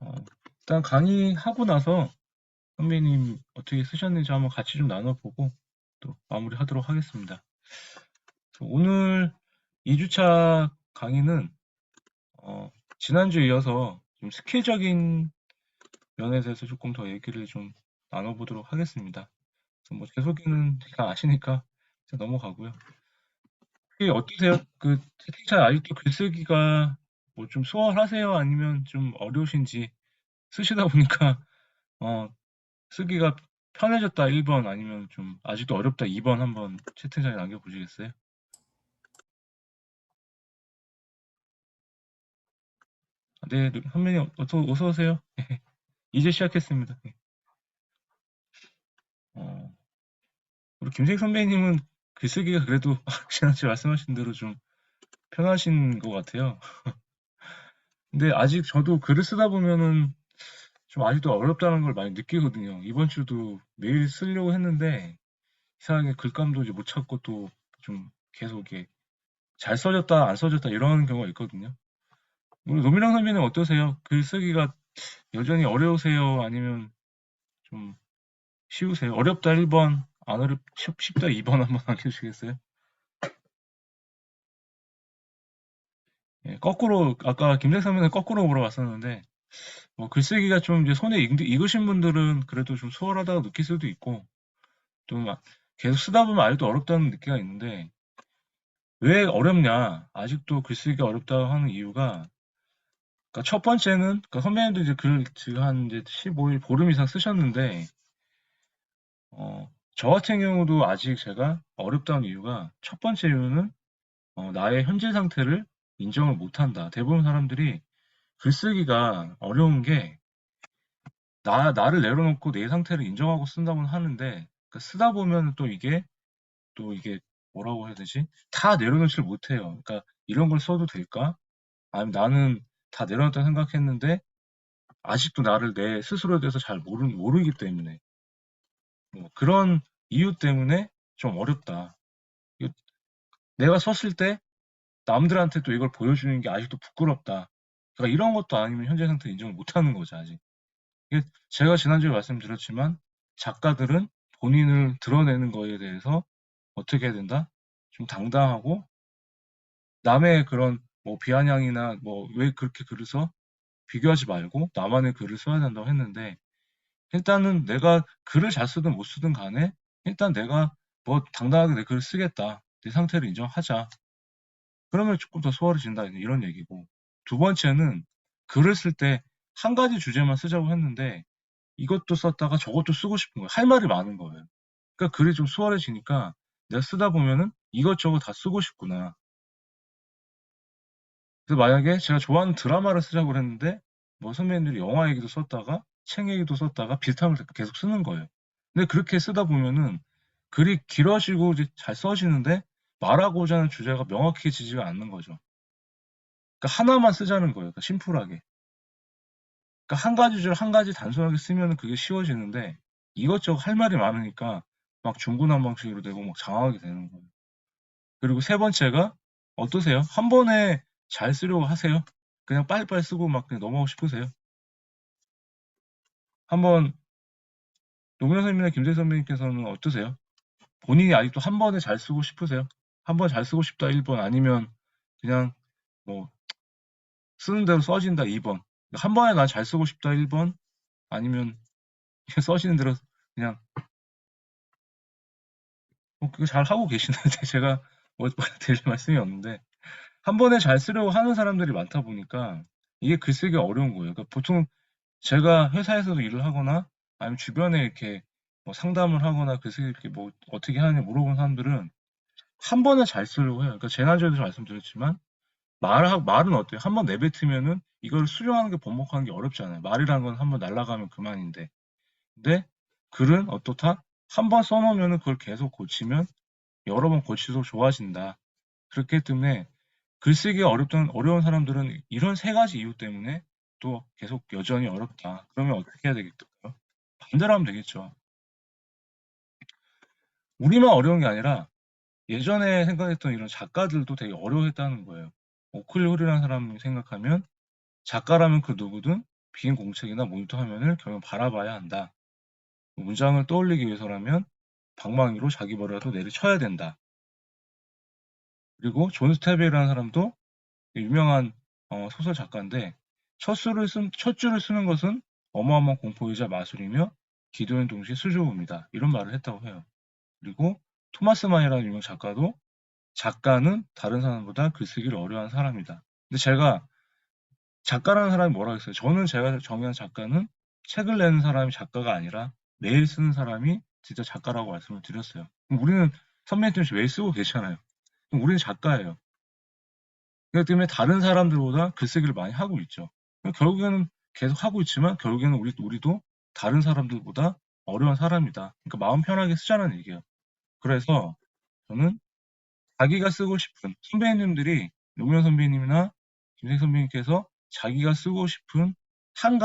어, 일단 강의하고 나서 선배님 어떻게 쓰셨는지 한번 같이 좀 나눠보고 또 마무리하도록 하겠습니다. 오늘 2주차 강의는 지난주에 이어서 좀 스킬적인 면에 대해서 조금 더 얘기를 좀 나눠보도록 하겠습니다. 그래서 뭐 제 소개는 다 아시니까 이제 넘어가고요. 혹시 어떠세요? 그 채팅창 아직도 글쓰기가 뭐 좀 수월하세요? 아니면 좀 어려우신지 쓰시다 보니까 어, 쓰기가 편해졌다 1번 아니면 좀 아직도 어렵다 2번 한번 채팅창에 남겨보시겠어요? 네, 선배님 어서 오세요. 이제 시작했습니다. 네. 어, 우리 김생 선배님은 글쓰기가 그래도 지난주에 말씀하신 대로 좀 편하신 것 같아요. 근데 아직 저도 글을 쓰다 보면은 좀 아직도 어렵다는 걸 많이 느끼거든요. 이번 주도 매일 쓰려고 했는데 이상하게 글감도 이제 못 찾고 또 좀 계속 이렇게 잘 써졌다 안 써졌다 이런 경우가 있거든요. 우리 노미랑 선배님 어떠세요? 글 쓰기가 여전히 어려우세요? 아니면 좀 쉬우세요? 어렵다 1번, 안 쉽다 2번 한번 알려주시겠어요? 예, 거꾸로, 아까 김대 선배는 거꾸로 물어봤었는데, 뭐 글쓰기가 좀 이제 손에 익으신 분들은 그래도 좀 수월하다고 느낄 수도 있고, 좀 계속 쓰다 보면 아직도 어렵다는 느낌이 있는데, 왜 어렵냐? 아직도 글쓰기가 어렵다고 하는 이유가, 그러니까 첫 번째는, 그러니까 선배님도 이제 글 지금 한 이제 15일, 보름 이상 쓰셨는데, 저 같은 경우도 아직 제가 어렵다는 이유가 첫 번째 이유는 나의 현재 상태를 인정을 못한다. 대부분 사람들이 글쓰기가 어려운 게 나를 내려놓고 내 상태를 인정하고 쓴다고는 하는데 그러니까 쓰다 보면 또 이게 뭐라고 해야 되지? 다 내려놓지를 못해요. 그러니까 이런 걸 써도 될까? 아니면 나는 다 내려놨다 생각했는데 아직도 나를 내 스스로에 대해서 잘 모르기 때문에 뭐 그런 이유 때문에 좀 어렵다. 이거 내가 썼을 때 남들한테 또 이걸 보여주는 게 아직도 부끄럽다. 그러니까 이런 것도 아니면 현재 상태 인정을 못하는 거죠, 아직. 이게 제가 지난주에 말씀드렸지만 작가들은 본인을 드러내는 거에 대해서 어떻게 해야 된다? 좀 당당하고 남의 그런 뭐 비아냥이나 뭐 왜 그렇게 글을 써? 비교하지 말고 나만의 글을 써야 된다고 했는데 일단은 내가 글을 잘 쓰든 못 쓰든 간에 일단 내가 뭐 당당하게 내 글을 쓰겠다. 내 상태를 인정하자. 그러면 조금 더 수월해진다 이런 얘기고 두 번째는 글을 쓸 때 한 가지 주제만 쓰자고 했는데 이것도 썼다가 저것도 쓰고 싶은 거예요. 할 말이 많은 거예요. 그러니까 글이 좀 수월해지니까 내가 쓰다 보면은 이것저것 다 쓰고 싶구나. 그래서 만약에 제가 좋아하는 드라마를 쓰자고 했는데 뭐 선배님들이 영화 얘기도 썼다가 책 얘기도 썼다가 비슷한 걸 계속 쓰는 거예요. 근데 그렇게 쓰다 보면은 글이 길어지고 이제 잘 써지는데 말하고자 하는 주제가 명확해지지가 않는 거죠. 그러니까 하나만 쓰자는 거예요. 그러니까 심플하게. 그러니까 한 가지 줄 한 가지 단순하게 쓰면 그게 쉬워지는데 이것저것 할 말이 많으니까 막 중구난방식으로 되고 막 장황하게 되는 거예요. 그리고 세 번째가 어떠세요? 한 번에 잘 쓰려고 하세요? 그냥 빨리빨리 쓰고 막 그냥 넘어가고 싶으세요? 한번 노무현 선생님이나 김대 선배님께서는 어떠세요? 본인이 아직도 한 번에 잘 쓰고 싶으세요? 한 번 잘 쓰고 싶다 1번 아니면 그냥 뭐 쓰는 대로 써진다 2번. 한 번에 난 잘 쓰고 싶다 1번 아니면 써지는 대로 그냥 그거 잘 하고 계시는데 제가 뭐 드릴 말씀이 없는데 한 번에 잘 쓰려고 하는 사람들이 많다 보니까 이게 글쓰기가 어려운 거예요. 그러니까 보통 제가 회사에서도 일을 하거나 아니면 주변에 이렇게 뭐 상담을 하거나 글쓰기 이렇게 뭐 어떻게 하느냐 물어본 사람들은 한 번에 잘 쓰려고 해요. 그러니까 지난주에도 말씀드렸지만 말은 어때요? 한 번 내뱉으면은 이걸 수정하는 게 번복하는 게 어렵잖아요. 말이라는 건 한 번 날아가면 그만인데. 근데 글은 어떻다? 한 번 써놓으면은 그걸 계속 고치면 여러 번 고칠수록 좋아진다. 그렇기 때문에 글쓰기가 어려운 사람들은 이런 세 가지 이유 때문에 또 계속 여전히 어렵다. 그러면 어떻게 해야 되겠어요? 반대로 하면 되겠죠. 우리만 어려운 게 아니라 예전에 생각했던 이런 작가들도 되게 어려워했다는 거예요. 오클리 홀이라는 사람 생각하면 작가라면 그 누구든 빈 공책이나 모니터 화면을 결국 바라봐야 한다. 문장을 떠올리기 위해서라면 방망이로 자기 머리라도 내리쳐야 된다. 그리고 존 스태벨이라는 사람도 유명한 소설 작가인데 첫 줄을 쓰는 것은 어마어마한 공포이자 마술이며 기도는 동시에 수줍음이다. 이런 말을 했다고 해요. 그리고 토마스 만이라는 유명 작가도 작가는 다른 사람보다 글쓰기를 어려워하는 사람이다. 근데 제가 작가라는 사람이 뭐라고 했어요? 저는 제가 정의한 작가는 책을 내는 사람이 작가가 아니라 매일 쓰는 사람이 진짜 작가라고 말씀을 드렸어요. 그럼 우리는 선배님 매일 쓰고 계시잖아요. 그럼 우리는 작가예요. 그렇기 때문에 다른 사람들보다 글쓰기를 많이 하고 있죠. 결국에는 계속 하고 있지만 결국에는 우리도 다른 사람들보다 어려운 사람이다. 그러니까 마음 편하게 쓰자는 얘기예요. 그래서 저는 자기가 쓰고 싶은 선배님들이 노무현 선배님이나 김생 선배님께서 자기가 쓰고 싶은 한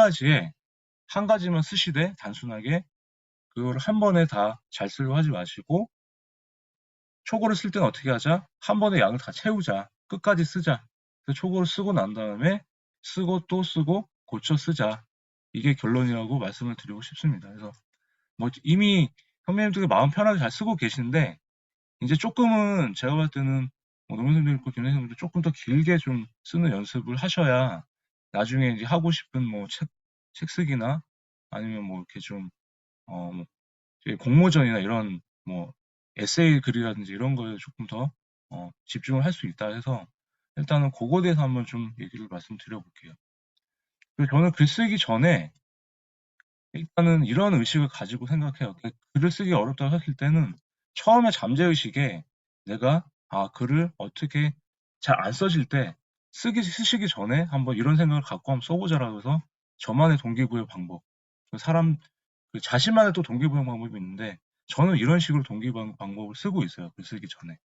가지만 쓰시되 단순하게 그걸 한 번에 다 잘 쓰려고 하지 마시고 초고를 쓸 때는 어떻게 하자? 한 번에 양을 다 채우자. 끝까지 쓰자. 그래서 초고를 쓰고 난 다음에 쓰고 또 쓰고 고쳐 쓰자. 이게 결론이라고 말씀을 드리고 싶습니다. 그래서 뭐 이미 선배님들이 마음 편하게 잘 쓰고 계신데 이제 조금은 제가 봤을 때는 뭐 노무현 선배님 있고 김대중 선배님도 조금 더 길게 좀 쓰는 연습을 하셔야 나중에 이제 하고 싶은 뭐 책 쓰기나 아니면 뭐 이렇게 좀 뭐 공모전이나 이런 뭐 에세이 글이라든지 이런 거에 조금 더 집중을 할 수 있다 해서 일단은 그거에 대해서 한번 좀 얘기를 말씀드려 볼게요. 그리고 저는 글쓰기 전에 일단은 이런 의식을 가지고 생각해요. 글을 쓰기 어렵다고 했을 때는 처음에 잠재의식에 내가 글을 어떻게 잘 안 써질 때 쓰시기 전에 한번 이런 생각을 갖고 한번 써보자라고 해서 저만의 동기부여 방법. 자신만의 또 동기부여 방법이 있는데 저는 이런 식으로 동기부여 방법을 쓰고 있어요. 글 쓰기 전에.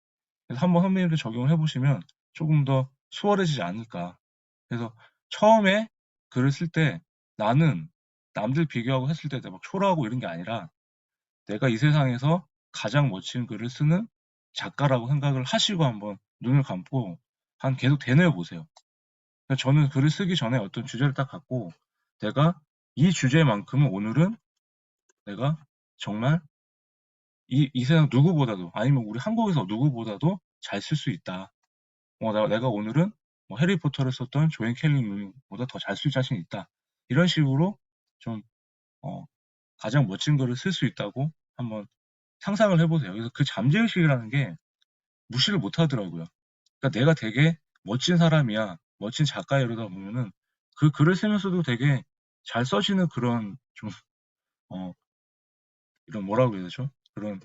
그래서 한번 선배님들 적용을 해보시면 조금 더 수월해지지 않을까. 그래서 처음에 글을 쓸 때 나는 남들 비교하고 했을 때 막 초라하고 이런 게 아니라 내가 이 세상에서 가장 멋진 글을 쓰는 작가라고 생각을 하시고 한번 눈을 감고 계속 되뇌어 보세요. 저는 글을 쓰기 전에 어떤 주제를 딱 갖고 내가 이 주제만큼은 오늘은 내가 정말 이 세상 누구보다도 아니면 우리 한국에서 누구보다도 잘 쓸 수 있다. 내가 오늘은 뭐 해리포터를 썼던 조앤 캘리보다 더 잘 쓸 자신 있다. 이런 식으로 좀 가장 멋진 글을 쓸 수 있다고 한번 상상을 해보세요. 그래서 그 잠재의식이라는 게 무시를 못 하더라고요. 그러니까 내가 되게 멋진 사람이야, 멋진 작가야 이러다 보면은 그 글을 쓰면서도 되게 잘 써지는 그런 좀, 이런 뭐라고 해야 되죠? 그런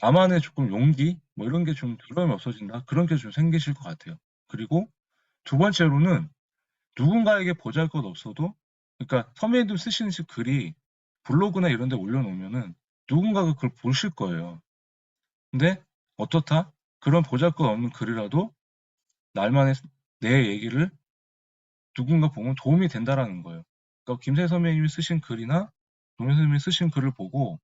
나만의 조금 용기? 뭐 이런 게 좀 두려움이 없어진다? 그런 게 좀 생기실 것 같아요. 그리고 두 번째로는 누군가에게 보잘것 없어도, 그러니까 선배님들 쓰시는 글이 블로그나 이런 데 올려놓으면은 누군가가 그걸 보실 거예요. 근데 어떻다? 그런 보잘것 없는 글이라도 날만의 내 얘기를 누군가 보면 도움이 된다라는 거예요. 그러니까 김세 선배님이 쓰신 글이나 노무현 선배님이 쓰신 글을 보고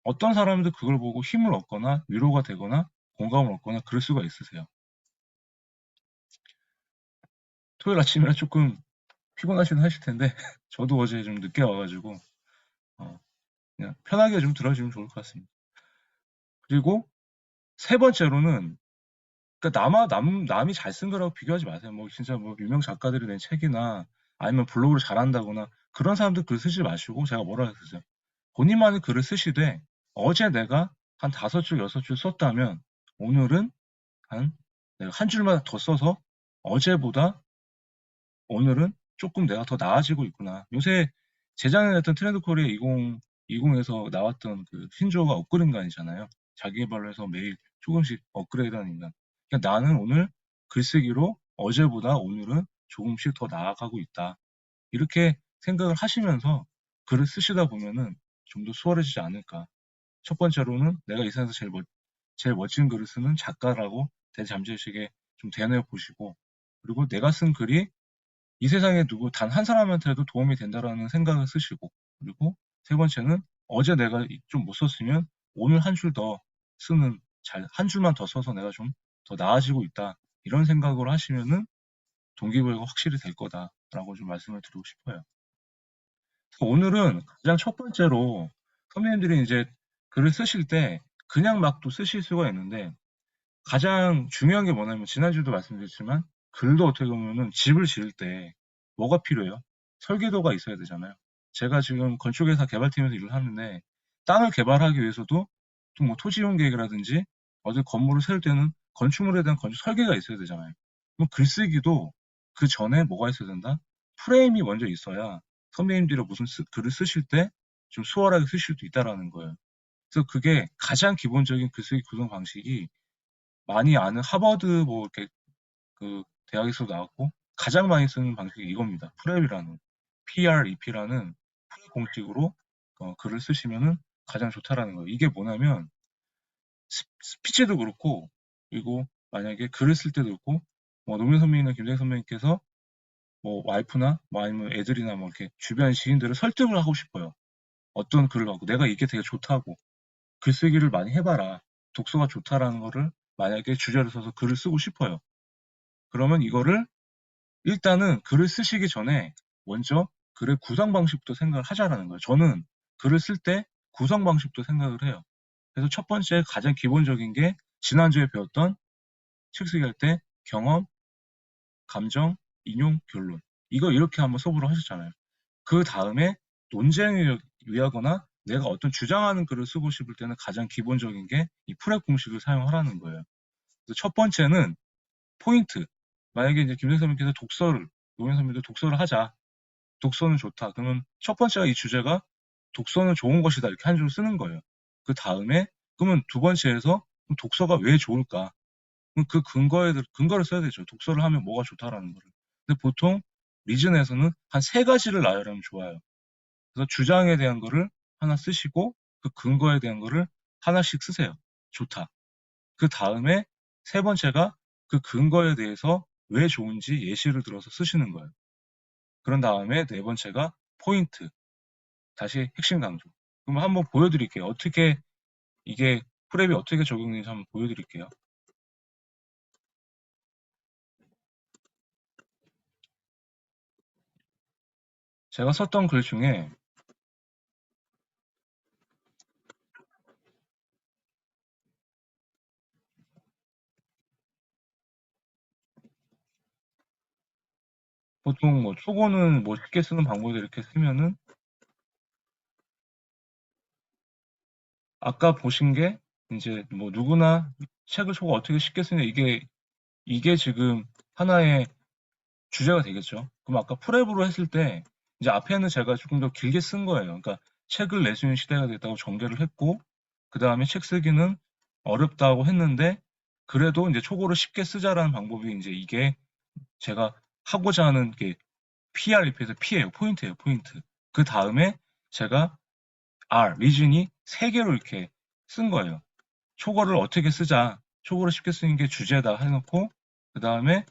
어떤 사람도 그걸 보고 힘을 얻거나 위로가 되거나 공감을 얻거나 그럴 수가 있으세요. 토요일 아침이라 조금 피곤하시긴 하실 텐데 저도 어제 좀 늦게 와가지고 어, 그냥 편하게 좀 들어주면 좋을 것 같습니다. 그리고 세 번째로는 그러니까 남이 잘 쓴 거라고 비교하지 마세요. 뭐 진짜 뭐 유명 작가들이 낸 책이나 아니면 블로그를 잘한다거나 그런 사람들 글 쓰지 마시고 제가 뭐라 했었어요. 본인만의 글을 쓰시되 어제 내가 한 5줄, 6줄 썼다면 오늘은 내가 한 줄만 더 써서 어제보다 오늘은 조금 내가 더 나아지고 있구나. 요새 재작년에 했던 트렌드 코리아 2020에서 나왔던 그 신조어가 업그레이드 인간이잖아요. 자기 개발로 해서 매일 조금씩 업그레이드하는 인간. 그러니까 나는 오늘 글쓰기로 어제보다 오늘은 조금씩 더 나아가고 있다. 이렇게 생각을 하시면서 글을 쓰시다 보면은 좀 더 수월해지지 않을까. 첫 번째로는 내가 이 세상에서 제일 멋진 글을 쓰는 작가라고 대잠재의식에 좀 대뇌어 보시고, 그리고 내가 쓴 글이 이 세상에 누구 단 한 사람한테라도 도움이 된다라는 생각을 쓰시고, 그리고 세 번째는 어제 내가 좀 못 썼으면 오늘 한 줄 더 한 줄만 더 써서 내가 좀 더 나아지고 있다. 이런 생각으로 하시면은 동기부여가 확실히 될 거다. 라고 좀 말씀을 드리고 싶어요. 오늘은 가장 첫 번째로 선배님들이 이제 글을 쓰실 때 그냥 막 또 쓰실 수가 있는데 가장 중요한 게 뭐냐면 지난주도 말씀드렸지만 글도 어떻게 보면은 집을 지을 때 뭐가 필요해요? 설계도가 있어야 되잖아요. 제가 지금 건축회사 개발팀에서 일을 하는데 땅을 개발하기 위해서도 또 뭐 토지 이용 계획이라든지 어디 건물을 세울 때는 건축물에 대한 건축 설계가 있어야 되잖아요. 그럼 글쓰기도 그 전에 뭐가 있어야 된다? 프레임이 먼저 있어야 선배님들이 무슨 글을 쓰실 때 좀 수월하게 쓰실 수 있다라는 거예요. 그래서 그게 가장 기본적인 글쓰기 구성 방식이 많이 아는 하버드 뭐 이렇게 그 대학에서 나왔고 가장 많이 쓰는 방식이 이겁니다. 프랩이라는 PREP라는 프랩 공식으로 글을 쓰시면은 가장 좋다라는 거예요. 이게 뭐냐면 스피치도 그렇고 그리고 만약에 글을 쓸 때도 그렇고 뭐 노무현 선배님이나 김대중 선배님께서 뭐 와이프나 뭐 아니면 애들이나 뭐 이렇게 주변 지인들을 설득을 하고 싶어요. 어떤 글을 갖고 내가 이게 되게 좋다고 글쓰기를 많이 해봐라. 독서가 좋다라는 거를 만약에 주제를 써서 글을 쓰고 싶어요. 그러면 이거를 일단은 글을 쓰시기 전에 먼저 글의 구성 방식부터 생각을 하자라는 거예요. 저는 글을 쓸 때 구성 방식부터 생각을 해요. 그래서 첫 번째 가장 기본적인 게 지난주에 배웠던 책 쓰기 할 때 경험, 감정, 인용, 결론. 이거 이렇게 한번 수업으로 하셨잖아요. 그 다음에 논쟁을 위하거나 내가 어떤 주장하는 글을 쓰고 싶을 때는 가장 기본적인 게 이 프랩 공식을 사용하라는 거예요. 그래서 첫 번째는 포인트. 만약에 이제 김생 선생님께서 노무현 선배도 독서를 하자. 독서는 좋다. 그러면 첫 번째가 이 주제가 독서는 좋은 것이다. 이렇게 한 줄 쓰는 거예요. 그 다음에 그러면 두 번째에서 독서가 왜 좋을까? 그럼 그 근거를 써야 되죠. 독서를 하면 뭐가 좋다라는 거를. 근데 보통 리즌에서는 한 세 가지를 나열하면 좋아요. 그래서 주장에 대한 거를 하나 쓰시고 그 근거에 대한 거를 하나씩 쓰세요. 좋다. 그 다음에 세 번째가 그 근거에 대해서 왜 좋은지 예시를 들어서 쓰시는 거예요. 그런 다음에 네 번째가 포인트. 다시 핵심 강조. 그럼 한번 보여드릴게요. 어떻게 이게 프랩이 어떻게 적용되는지 한번 보여드릴게요. 제가 썼던 글 중에 보통 뭐 초고는 뭐 쉽게 쓰는 방법을 이렇게 쓰면은 아까 보신 게 이제 뭐 누구나 책을 초고 어떻게 쉽게 쓰냐 이게 지금 하나의 주제가 되겠죠. 그럼 아까 프랩으로 했을 때 이제 앞에는 제가 조금 더 길게 쓴 거예요. 그러니까 책을 낼 수 있는 시대가 됐다고 전개를 했고 그 다음에 책 쓰기는 어렵다고 했는데 그래도 이제 초고를 쉽게 쓰자라는 방법이 이제 이게 제가 하고자 하는 게 PREP에서 P예요. 포인트예요. 포인트. 그 다음에 제가 리즌이 세 개로 이렇게 쓴 거예요. 초고를 어떻게 쓰자. 초고를 쉽게 쓰는 게 주제다 해놓고 그 다음에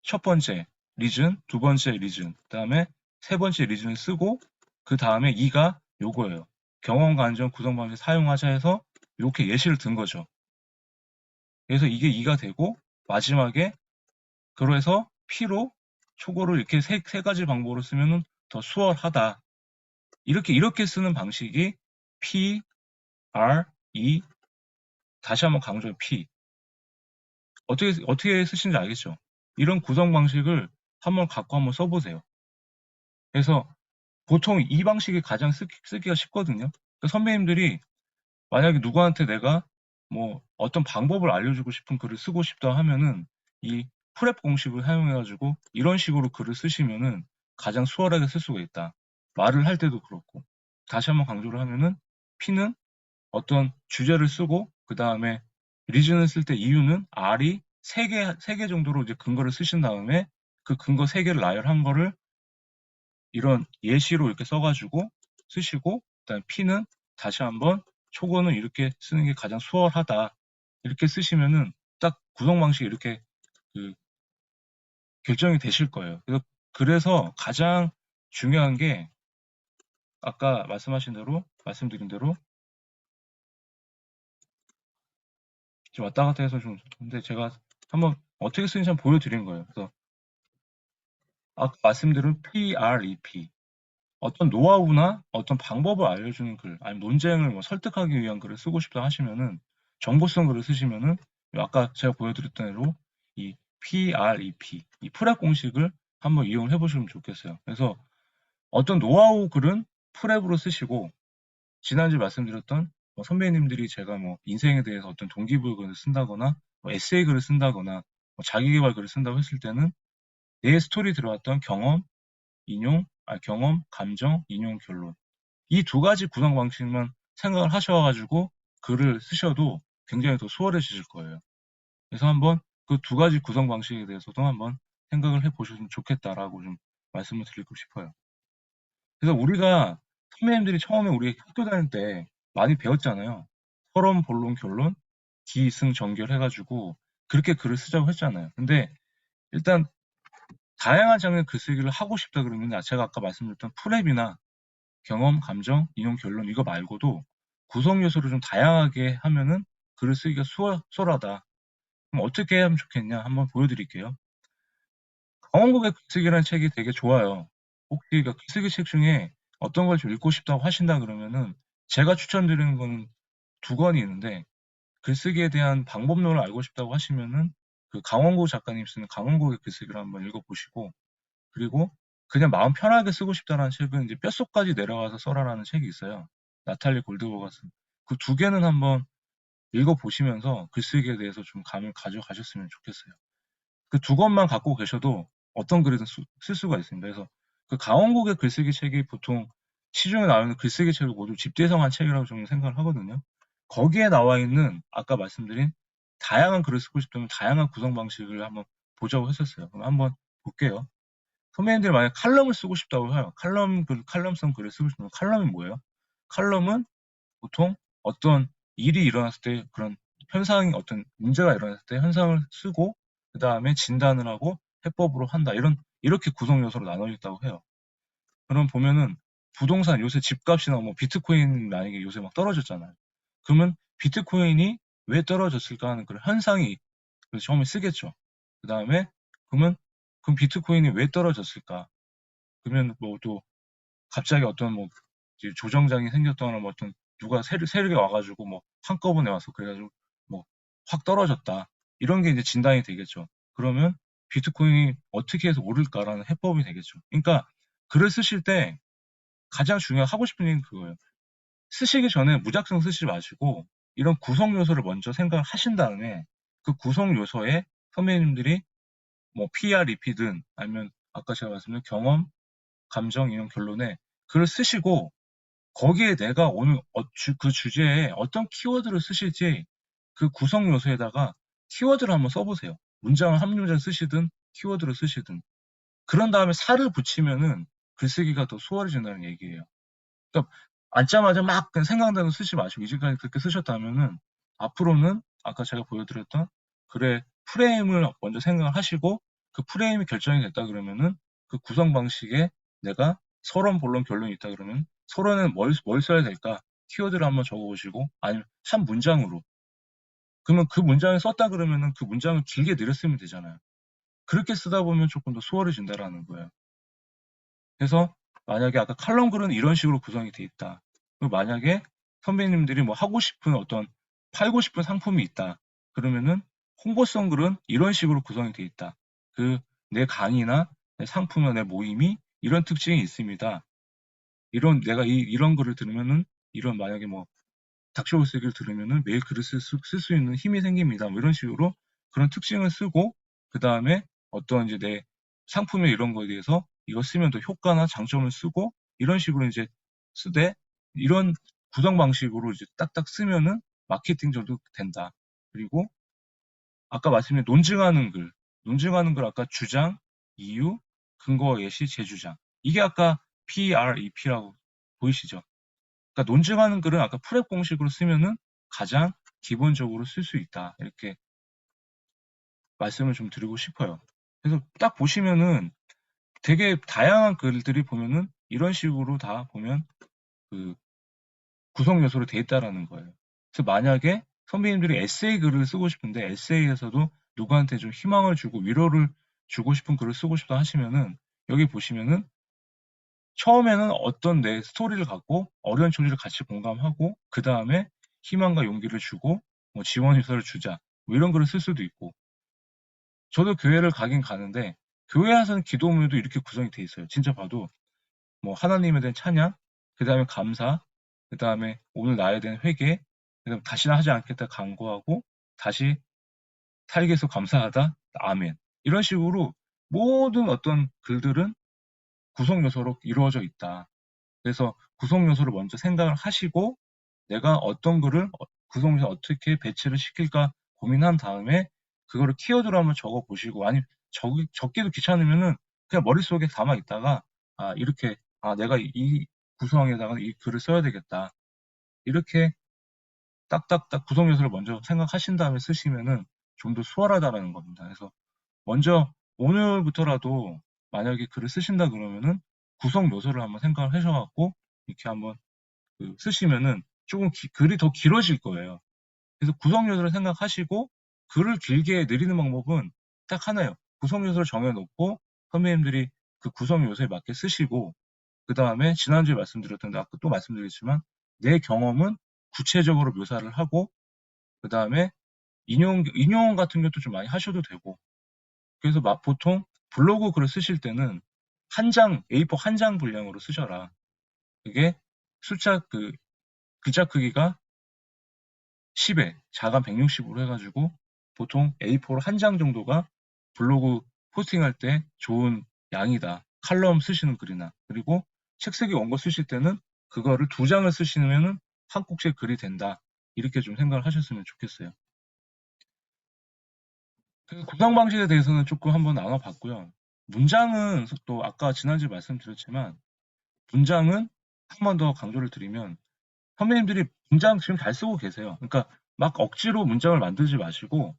첫 번째 리즌, 두 번째 리즌, 그 다음에 세 번째 리즌을 쓰고 그 다음에 2가 요거예요. 경험과 안전 구성 방식 사용하자 해서 이렇게 예시를 든 거죠. 그래서 이게 2가 되고 마지막에 그래서 P로 초고를 이렇게 세 가지 방법으로 쓰면 더 수월하다. 이렇게 쓰는 방식이 P, R, E 다시 한번 강조해 P. 어떻게 쓰시는지 알겠죠? 이런 구성 방식을 한번 갖고 한번 써보세요. 그래서 보통 이 방식이 가장 쓰기가 쉽거든요. 그러니까 선배님들이 만약에 누구한테 내가 뭐 어떤 방법을 알려주고 싶은 글을 쓰고 싶다 하면은 이 프랩 공식을 사용해가지고 이런 식으로 글을 쓰시면은 가장 수월하게 쓸 수가 있다. 말을 할 때도 그렇고. 다시 한번 강조를 하면은 P는 어떤 주제를 쓰고 그 다음에 리즌을 쓸 때 이유는 R이 세 개 정도로 이제 근거를 쓰신 다음에 그 근거 세 개를 나열한 거를 이런 예시로 이렇게 써가지고 쓰시고 그다음 P는 다시 한번 초고는 이렇게 쓰는 게 가장 수월하다. 이렇게 쓰시면은 딱 구성 방식이 이렇게 그 결정이 되실 거예요. 그래서 가장 중요한 게 아까 말씀드린 대로 지금 왔다 갔다 해서 좀 근데 제가 한번 어떻게 쓰는지 한번 보여드린 거예요. 그래서 아까 말씀드린 PREP, 어떤 노하우나 어떤 방법을 알려주는 글, 아니면 논쟁을 뭐 설득하기 위한 글을 쓰고 싶다 하시면은, 정보성 글을 쓰시면은, 아까 제가 보여드렸던 대로 이 PREP, 이 프랩 공식을 한번 이용을 해보시면 좋겠어요. 그래서 어떤 노하우 글은 프랩으로 쓰시고, 지난주에 말씀드렸던 선배님들이 제가 뭐 인생에 대해서 어떤 동기부여글을 쓴다거나, 뭐 에세이 글을 쓴다거나, 뭐 자기계발 글을 쓴다고 했을 때는 내 스토리 들어왔던 경험, 경험, 감정, 인용, 결론. 이 두 가지 구성 방식만 생각을 하셔가지고 글을 쓰셔도 굉장히 더 수월해지실 거예요. 그래서 한번 그 두 가지 구성 방식에 대해서도 한번 생각을 해보시면 좋겠다라고 좀 말씀을 드리고 싶어요. 그래서 우리가 선배님들이 처음에 우리 학교 다닐 때 많이 배웠잖아요. 서론, 본론, 결론, 기승, 정결 해가지고 그렇게 글을 쓰자고 했잖아요. 근데 일단 다양한 장르의 글쓰기를 하고 싶다 그러면 제가 아까 말씀드렸던 프랩이나 경험, 감정, 인용, 결론 이거 말고도 구성 요소를 좀 다양하게 하면은 글을 쓰기가 수월하다. 그럼 어떻게 하면 좋겠냐? 한번 보여드릴게요. 강원국의 글쓰기라는 책이 되게 좋아요. 혹시 그 글쓰기 책 중에 어떤 걸 좀 읽고 싶다고 하신다 그러면은 제가 추천드리는 거는 두 권이 있는데, 글쓰기에 대한 방법론을 알고 싶다고 하시면은 그 강원국 작가님 쓰는 강원국의 글쓰기를 한번 읽어보시고, 그리고 그냥 마음 편하게 쓰고 싶다라는 책은 이제 뼛속까지 내려가서 써라라는 책이 있어요. 나탈리 골드버가 쓴. 그 두 개는 한번 읽어보시면서 글쓰기에 대해서 좀 감을 가져가셨으면 좋겠어요. 그 두 권만 갖고 계셔도 어떤 글이든 쓸 수가 있습니다. 그래서 그 강원국의 글쓰기 책이 보통 시중에 나오는 글쓰기 책을 모두 집대성한 책이라고 저는 생각을 하거든요. 거기에 나와 있는 아까 말씀드린 다양한 글을 쓰고 싶다면 다양한 구성 방식을 한번 보자고 했었어요. 그럼 한번 볼게요. 선배님들이 만약 칼럼을 쓰고 싶다고 해요. 칼럼성 글을 쓰고 싶으면 칼럼이 뭐예요? 칼럼은 보통 어떤 일이 일어났을 때 그런 현상이 어떤 문제가 일어났을 때 현상을 쓰고 그 다음에 진단을 하고 해법으로 한다. 이렇게 구성 요소로 나눠져 있다고 해요. 그럼 보면은 부동산 요새 집값이나 뭐 비트코인 만약에 요새 막 떨어졌잖아요. 그러면 비트코인이 왜 떨어졌을까 하는 그런 현상이 처음에 쓰겠죠. 그 다음에 그럼 비트코인이 왜 떨어졌을까? 그러면 뭐 또 갑자기 어떤 뭐 조정장이 생겼거나 뭐 어떤 누가 세력이 와가지고 뭐 한꺼번에 와서 그래가지고 뭐 확 떨어졌다. 이런 게 이제 진단이 되겠죠. 그러면 비트코인이 어떻게 해서 오를까라는 해법이 되겠죠. 그러니까 글을 쓰실 때 가장 하고 싶은 얘기는 그거예요. 쓰시기 전에 무작정 쓰지 마시고 이런 구성 요소를 먼저 생각을 하신 다음에 그 구성 요소에 선배님들이 뭐 PREP든 아니면 아까 제가 말씀드린 경험, 감정, 인용, 결론에 글을 쓰시고 거기에 내가 오늘 그 주제에 어떤 키워드를 쓰실지 그 구성 요소에다가 키워드를 한번 써보세요. 문장을 한 문장 쓰시든 키워드를 쓰시든. 그런 다음에 살을 붙이면은 글쓰기가 더 수월해진다는 얘기예요. 그러니까 앉자마자 막 그냥 생각나는 쓰지 마시고 이제까지 그렇게 쓰셨다면은 앞으로는 아까 제가 보여드렸던 글의 프레임을 먼저 생각을 하시고 그 프레임이 결정이 됐다 그러면은 그 구성 방식에 내가 서론, 본론, 결론이 있다 그러면 서론은 뭘 써야 될까? 키워드를 한번 적어보시고 아니면 한 문장으로 그러면 그 문장을 썼다 그러면은 그 문장을 길게 늘렸으면 되잖아요. 그렇게 쓰다 보면 조금 더 수월해진다라는 거예요. 그래서 만약에 아까 칼럼 글은 이런 식으로 구성이 돼 있다. 그리고 만약에 선배님들이 뭐 하고 싶은 어떤 팔고 싶은 상품이 있다. 그러면은 홍보성 글은 이런 식으로 구성이 돼 있다. 그 내 강의나 내 상품이나 내 모임이 이런 특징이 있습니다. 내가 이런 글을 들으면은 이런 만약에 뭐 닥쳐올 쓰기를 들으면은 매일 글을 쓸 수 있는 힘이 생깁니다. 뭐 이런 식으로 그런 특징을 쓰고 그 다음에 어떤 이제 내 상품에 이런 거에 대해서 이거 쓰면 더 효과나 장점을 쓰고 이런 식으로 이제 쓰되 이런 구성 방식으로 이제 딱딱 쓰면은 마케팅적도 된다. 그리고 아까 말씀드린 논증하는 글 아까 주장, 이유, 근거, 예시, 재주장. 이게 아까 PREP라고 보이시죠? 그러니까 논증하는 글은 아까 프랩 공식으로 쓰면은 가장 기본적으로 쓸 수 있다. 이렇게 말씀을 좀 드리고 싶어요. 그래서 딱 보시면은 되게 다양한 글들이 보면은 이런 식으로 다 보면 그 구성 요소로 돼 있다라는 거예요. 그래서 만약에 선배님들이 에세이 글을 쓰고 싶은데 에세이에서도 누구한테 좀 희망을 주고 위로를 주고 싶은 글을 쓰고 싶다 하시면은 여기 보시면은 처음에는 어떤 내 스토리를 갖고 어려운 처지를 같이 공감하고 그 다음에 희망과 용기를 주고 뭐 지원 요소를 주자 뭐 이런 글을 쓸 수도 있고 저도 교회를 가긴 가는데 교회에서는 기도문도 이렇게 구성이 돼 있어요. 진짜 봐도 뭐 하나님에 대한 찬양, 그 다음에 감사, 그 다음에 오늘 나에 대한 회개, 그다음 다시는 하지 않겠다 간구하고 다시 살게 해서 감사하다, 아멘. 이런 식으로 모든 어떤 글들은 구성 요소로 이루어져 있다. 그래서 구성 요소를 먼저 생각을 하시고 내가 어떤 글을 구성 요소 어떻게 배치를 시킬까 고민한 다음에 그거를 키워드로 한번 적어 보시고 아니 적기도 귀찮으면은 그냥 머릿속에 담아 있다가 아 이렇게 아 내가 이 구성에다가 이 글을 써야 되겠다. 이렇게 딱딱딱 구성 요소를 먼저 생각하신 다음에 쓰시면은 좀 더 수월하다라는 겁니다. 그래서 먼저 오늘부터라도 만약에 글을 쓰신다 그러면은 구성 요소를 한번 생각을 하셔갖고 이렇게 한번 쓰시면은 조금 글이 더 길어질 거예요. 그래서 구성 요소를 생각하시고 글을 길게 내리는 방법은 딱 하나예요. 구성 요소를 정해놓고 선배님들이 그 구성 요소에 맞게 쓰시고 그 다음에 지난주에 말씀드렸던데 아까 또 말씀드리지만 내 경험은 구체적으로 묘사를 하고 그 다음에 인용 같은 것도 좀 많이 하셔도 되고 그래서 보통 블로그 글을 쓰실 때는 한 장, A4 한 장 분량으로 쓰셔라. 그게 숫자 글자 크기가 10에 자간 160으로 해가지고 보통 A4로 한 장 정도가 블로그 포스팅할 때 좋은 양이다. 칼럼 쓰시는 글이나 그리고 책쓰기 원고 쓰실 때는 그거를 두 장을 쓰시면은 한 꼭지의 글이 된다. 이렇게 좀 생각을 하셨으면 좋겠어요. 그 구성 방식에 대해서는 조금 한번 나눠봤고요. 문장은 또 아까 지난주에 말씀드렸지만 문장은 한 번 더 강조를 드리면 선배님들이 문장 지금 잘 쓰고 계세요. 그러니까 막 억지로 문장을 만들지 마시고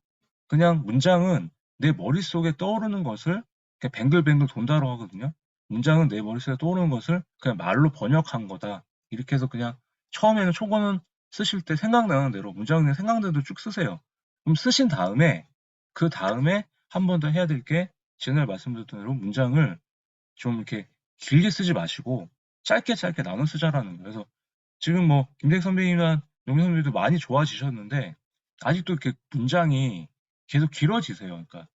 그냥 문장은 내 머릿속에 떠오르는 것을 그냥 뱅글뱅글 돈다고 하거든요. 문장은 내 머릿속에 떠오르는 것을 그냥 말로 번역한 거다. 이렇게 해서 그냥 처음에는 초보는 쓰실 때 생각나는 대로 문장은 생각나는 대로 쭉 쓰세요. 그럼 쓰신 다음에 그 다음에 한 번 더 해야 될 게 지난해 말씀드렸던 대로 문장을 좀 이렇게 길게 쓰지 마시고 짧게 짧게 나눠 쓰자라는 거예요. 그래서 지금 뭐 김대익 선배님이나 용민 선배님도 많이 좋아지셨는데 아직도 이렇게 문장이 계속 길어지세요. 그러니까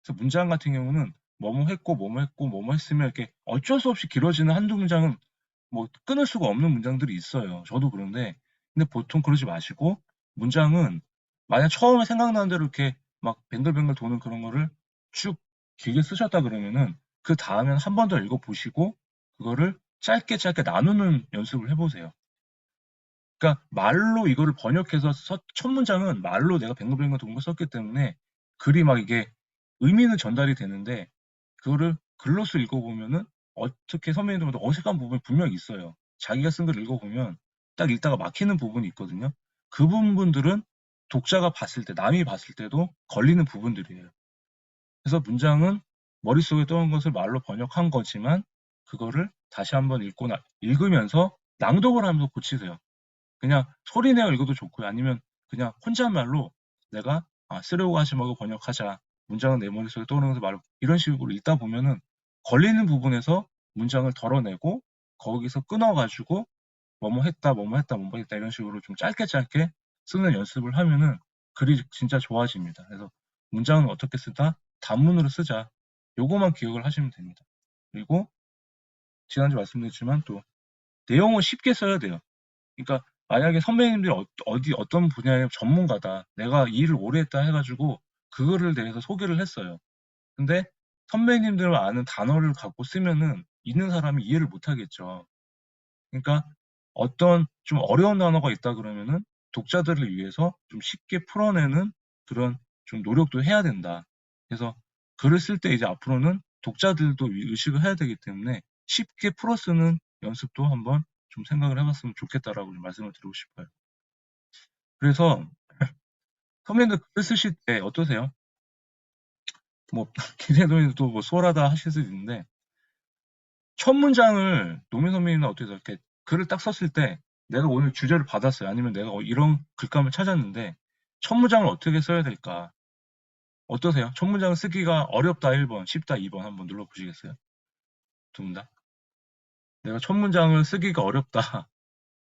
그래서 문장 같은 경우는 뭐뭐 했고 뭐뭐 했고 뭐뭐 했으면 이렇게 어쩔 수 없이 길어지는 한두 문장은 뭐 끊을 수가 없는 문장들이 있어요. 저도 그런데 근데 보통 그러지 마시고 문장은 만약 처음에 생각나는 대로 이렇게 막 뱅글뱅글 도는 그런 거를 쭉 길게 쓰셨다 그러면은 그 다음엔 한 번 더 읽어보시고 그거를 짧게 짧게 나누는 연습을 해보세요. 그러니까 말로 이거를 번역해서 첫 문장은 말로 내가 뱅글뱅글 도는 걸 썼기 때문에 글이 막 이게 의미는 전달이 되는데 그거를 글로써 읽어보면은 어떻게 선배님들마다 어색한 부분이 분명히 있어요. 자기가 쓴 글 읽어보면 딱 읽다가 막히는 부분이 있거든요. 그 부분들은 독자가 봤을 때, 남이 봤을 때도 걸리는 부분들이에요. 그래서 문장은 머릿속에 떠오른 것을 말로 번역한 거지만 그거를 다시 한번 읽으면서 낭독을 하면서 고치세요. 그냥 소리내어 읽어도 좋고요. 아니면 그냥 혼잣말로 내가 쓰려고 하지 말고 번역하자. 문장은 내 머릿속에 떠오르는 말로 이런 식으로 읽다 보면은 걸리는 부분에서 문장을 덜어내고 거기서 끊어가지고 뭐뭐 했다, 뭐뭐 했다, 뭐뭐 했다 이런 식으로 좀 짧게 짧게 쓰는 연습을 하면은 글이 진짜 좋아집니다. 그래서 문장은 어떻게 쓰다? 단문으로 쓰자. 요거만 기억을 하시면 됩니다. 그리고 지난주 말씀드렸지만 또 내용을 쉽게 써야 돼요. 그러니까 만약에 선배님들이 어떤 분야의 전문가다. 내가 이 일을 오래 했다 해가지고 그거를 대해서 소개를 했어요. 근데 선배님들 아는 단어를 갖고 쓰면은 있는 사람이 이해를 못 하겠죠. 그러니까 어떤 좀 어려운 단어가 있다 그러면은 독자들을 위해서 좀 쉽게 풀어내는 그런 좀 노력도 해야 된다. 그래서 글을 쓸 때 이제 앞으로는 독자들도 의식을 해야 되기 때문에 쉽게 풀어 쓰는 연습도 한번 좀 생각을 해봤으면 좋겠다라고 말씀을 드리고 싶어요. 그래서 선배님들 글 쓰실 때 어떠세요? 뭐 기대도님도 뭐 수월하다 하실 수도 있는데 첫 문장을 노민 선배님은 어떻게 이렇게 글을 딱 썼을 때 내가 오늘 주제를 받았어요. 아니면 내가 이런 글감을 찾았는데 첫 문장을 어떻게 써야 될까? 어떠세요? 첫 문장을 쓰기가 어렵다 1번, 쉽다 2번 한번 눌러보시겠어요? 두 분 다. 내가 첫 문장을 쓰기가 어렵다.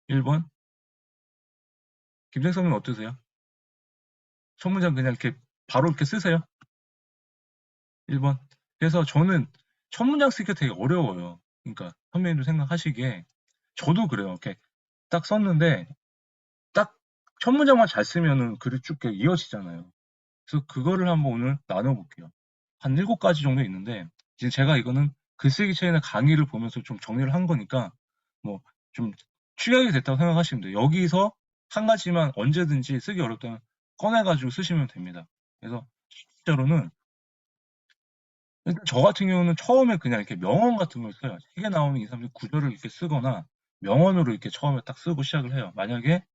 1번. 김생선님 어떠세요? 첫 문장 그냥 이렇게 바로 이렇게 쓰세요. 1번. 그래서 저는 첫 문장 쓰기가 되게 어려워요. 그러니까 선배님도 생각하시기에 저도 그래요. 이렇게 딱 썼는데 딱 첫 문장만 잘 쓰면은 글이 쭉 이렇게 이어지잖아요. 그래서 그거를 한번 오늘 나눠볼게요. 한 7가지 정도 있는데 이제 제가 이거는 글쓰기 체인의 강의를 보면서 좀 정리를 한 거니까 뭐 좀 축약이 됐다고 생각하시면 돼요. 여기서 한 가지만 언제든지 쓰기 어렵다면 꺼내가지고 쓰시면 됩니다. 그래서 실제로는 일단 저 같은 경우는 처음에 그냥 이렇게 명언 같은 걸 써요. 책에 나오는 2, 3, 4 구절을 이렇게 쓰거나 명언으로 이렇게 처음에 딱 쓰고 시작을 해요. 만약에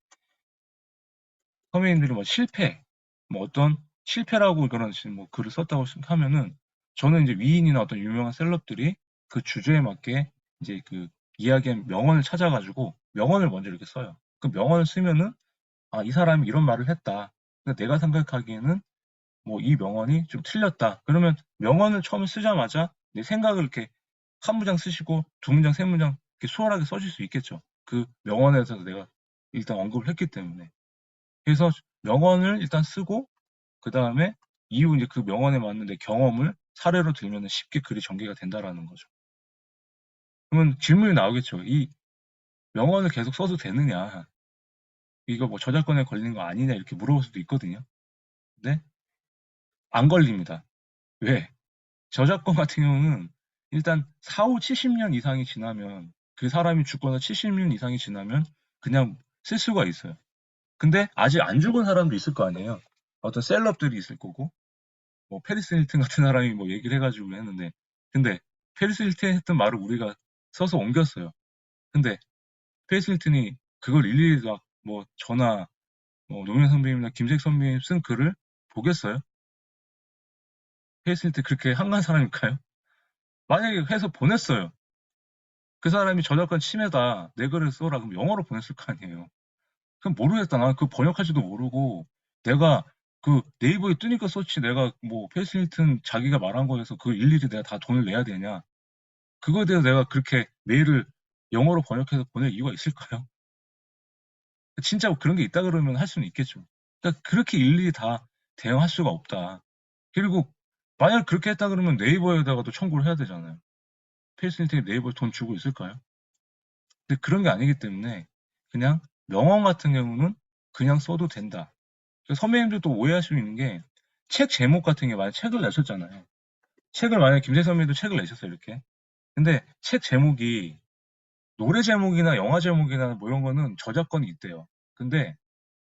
선배님들이 뭐 실패, 뭐 어떤 실패라고 그런 뭐 글을 썼다고 하면은 저는 이제 위인이나 어떤 유명한 셀럽들이 그 주제에 맞게 이제 그 이야기한 명언을 찾아가지고 명언을 먼저 이렇게 써요. 그 명언을 쓰면은 아, 이 사람이 이런 말을 했다. 근데 내가 생각하기에는 뭐 이 명언이 좀 틀렸다. 그러면 명언을 처음에 쓰자마자 내 생각을 이렇게 한 문장 쓰시고 두 문장, 세 문장 이렇게 수월하게 써줄 수 있겠죠. 그 명언에서 내가 일단 언급을 했기 때문에. 그래서 명언을 일단 쓰고 그 다음에 이후 이제 그 명언에 맞는 내 경험을 사례로 들면 쉽게 글이 전개가 된다라는 거죠. 그러면 질문이 나오겠죠. 이 명언을 계속 써도 되느냐? 이거 뭐 저작권에 걸리는 거 아니냐? 이렇게 물어볼 수도 있거든요. 근데 안 걸립니다. 왜? 저작권 같은 경우는 일단 4, 5, 70년 이상이 지나면 그 사람이 죽거나 70년 이상이 지나면 그냥 쓸 수가 있어요. 근데 아직 안 죽은 사람도 있을 거 아니에요. 어떤 셀럽들이 있을 거고 뭐 페리스 힐튼 같은 사람이 뭐 얘기를 해가지고 했는데 근데 페리스 힐튼 했던 말을 우리가 써서 옮겼어요. 근데 페리스 힐튼이 그걸 일일이 뭐 저나 뭐 노무현 선배님이나 김색 선배님 쓴 글을 보겠어요? 페리스 힐튼 그렇게 한가한 사람일까요? 만약에 해서 보냈어요. 그 사람이 저작권 침해다. 내 글을 써라. 그럼 영어로 보냈을 거 아니에요. 그럼 모르겠다. 나는 그 번역할지도 모르고 내가 그 네이버에 뜨니까 썼지 내가 뭐 페리스 힐튼 자기가 말한 거에서 그 일일이 내가 다 돈을 내야 되냐. 그거에 대해서 내가 그렇게 메일을 영어로 번역해서 보낼 이유가 있을까요? 진짜 그런 게 있다 그러면 할 수는 있겠죠. 그러니까 그렇게 일일이 다 대응할 수가 없다. 그리고 만약 그렇게 했다 그러면 네이버에다가도 청구를 해야 되잖아요. 페이스 힐튼이 네이버에 돈 주고 있을까요? 근데 그런 게 아니기 때문에 그냥 명언 같은 경우는 그냥 써도 된다. 선배님들도 오해할 수 있는 게 책 제목 같은 게 만약 책을 내셨잖아요. 책을 만약 김세 선배님도 책을 내셨어요 이렇게. 근데 책 제목이 노래 제목이나 영화 제목이나 뭐 이런 거는 저작권이 있대요. 근데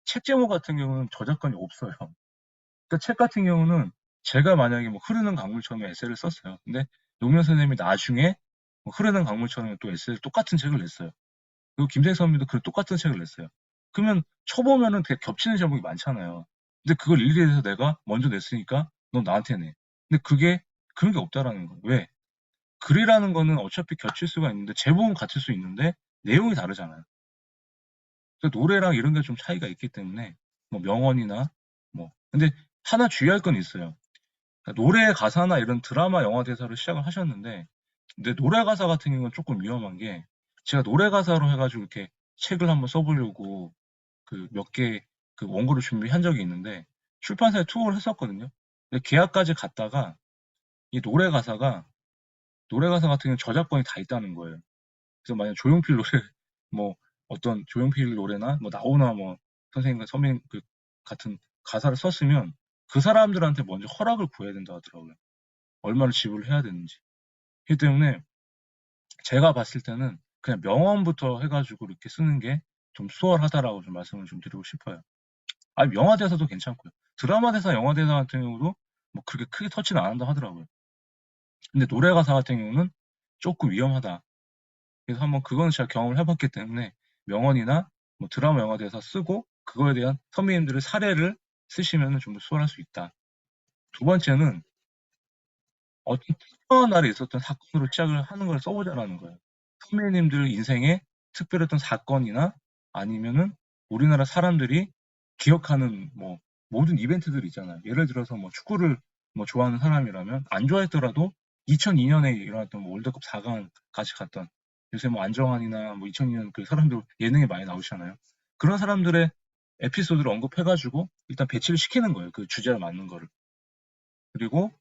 책 제목 같은 경우는 저작권이 없어요. 그러니까 책 같은 경우는 제가 만약에 뭐 흐르는 강물처럼 에세이를 썼어요. 근데 노무현 선생님이 나중에 뭐 흐르는 강물처럼 또 에세이 똑같은 책을 냈어요. 그리고 김세희 선배도 그 똑같은 책을 냈어요. 그러면 쳐보면은 되게 겹치는 제목이 많잖아요. 근데 그걸 일일이 해서 내가 먼저 냈으니까 넌 나한테 내. 근데 그게 그런 게 없다라는 거예요. 왜? 글이라는 거는 어차피 겹칠 수가 있는데 제목은 같을 수 있는데 내용이 다르잖아요. 그래서 노래랑 이런 게 좀 차이가 있기 때문에 뭐 명언이나 뭐 근데 하나 주의할 건 있어요. 그러니까 노래 가사나 이런 드라마 영화 대사로 시작을 하셨는데 근데 노래 가사 같은 경우는 조금 위험한 게 제가 노래 가사로 해가지고 이렇게 책을 한번 써보려고 그 몇 개 그 원고를 준비한 적이 있는데 출판사에 투어를 했었거든요. 근데 계약까지 갔다가 이 노래 가사 같은 경우는 저작권이 다 있다는 거예요. 그래서 만약 조용필 노래 뭐 어떤 조용필 노래나 뭐 나오나 뭐 선생님과 선배님 그 같은 가사를 썼으면 그 사람들한테 먼저 허락을 구해야 된다 하더라고요. 얼마를 지불을 해야 되는지. 그렇기 때문에 제가 봤을 때는 그냥 명언부터 해가지고 이렇게 쓰는 게 좀 수월하다라고 좀 말씀을 좀 드리고 싶어요. 아니 영화 대사도 괜찮고요. 드라마 대사, 영화 대사 같은 경우도 뭐 그렇게 크게 터치는 안 한다 하더라고요. 근데 노래 가사 같은 경우는 조금 위험하다. 그래서 한번 그거는 제가 경험을 해봤기 때문에 명언이나 뭐 드라마 영화 대사 쓰고 그거에 대한 선배님들의 사례를 쓰시면 좀 더 수월할 수 있다. 두 번째는 어떤 특정한 날에 있었던 사건으로 시작을 하는 걸 써보자라는 거예요. 선배님들 인생에 특별했던 사건이나 아니면은 우리나라 사람들이 기억하는 뭐 모든 이벤트들 있잖아요. 예를 들어서 뭐 축구를 뭐 좋아하는 사람이라면 안 좋아했더라도 2002년에 일어났던 뭐 월드컵 4강 같이 갔던, 요새 뭐 안정환이나 뭐 2002년 그 사람들 예능에 많이 나오시잖아요. 그런 사람들의 에피소드를 언급해가지고 일단 배치를 시키는 거예요. 그 주제에 맞는 거를. 그리고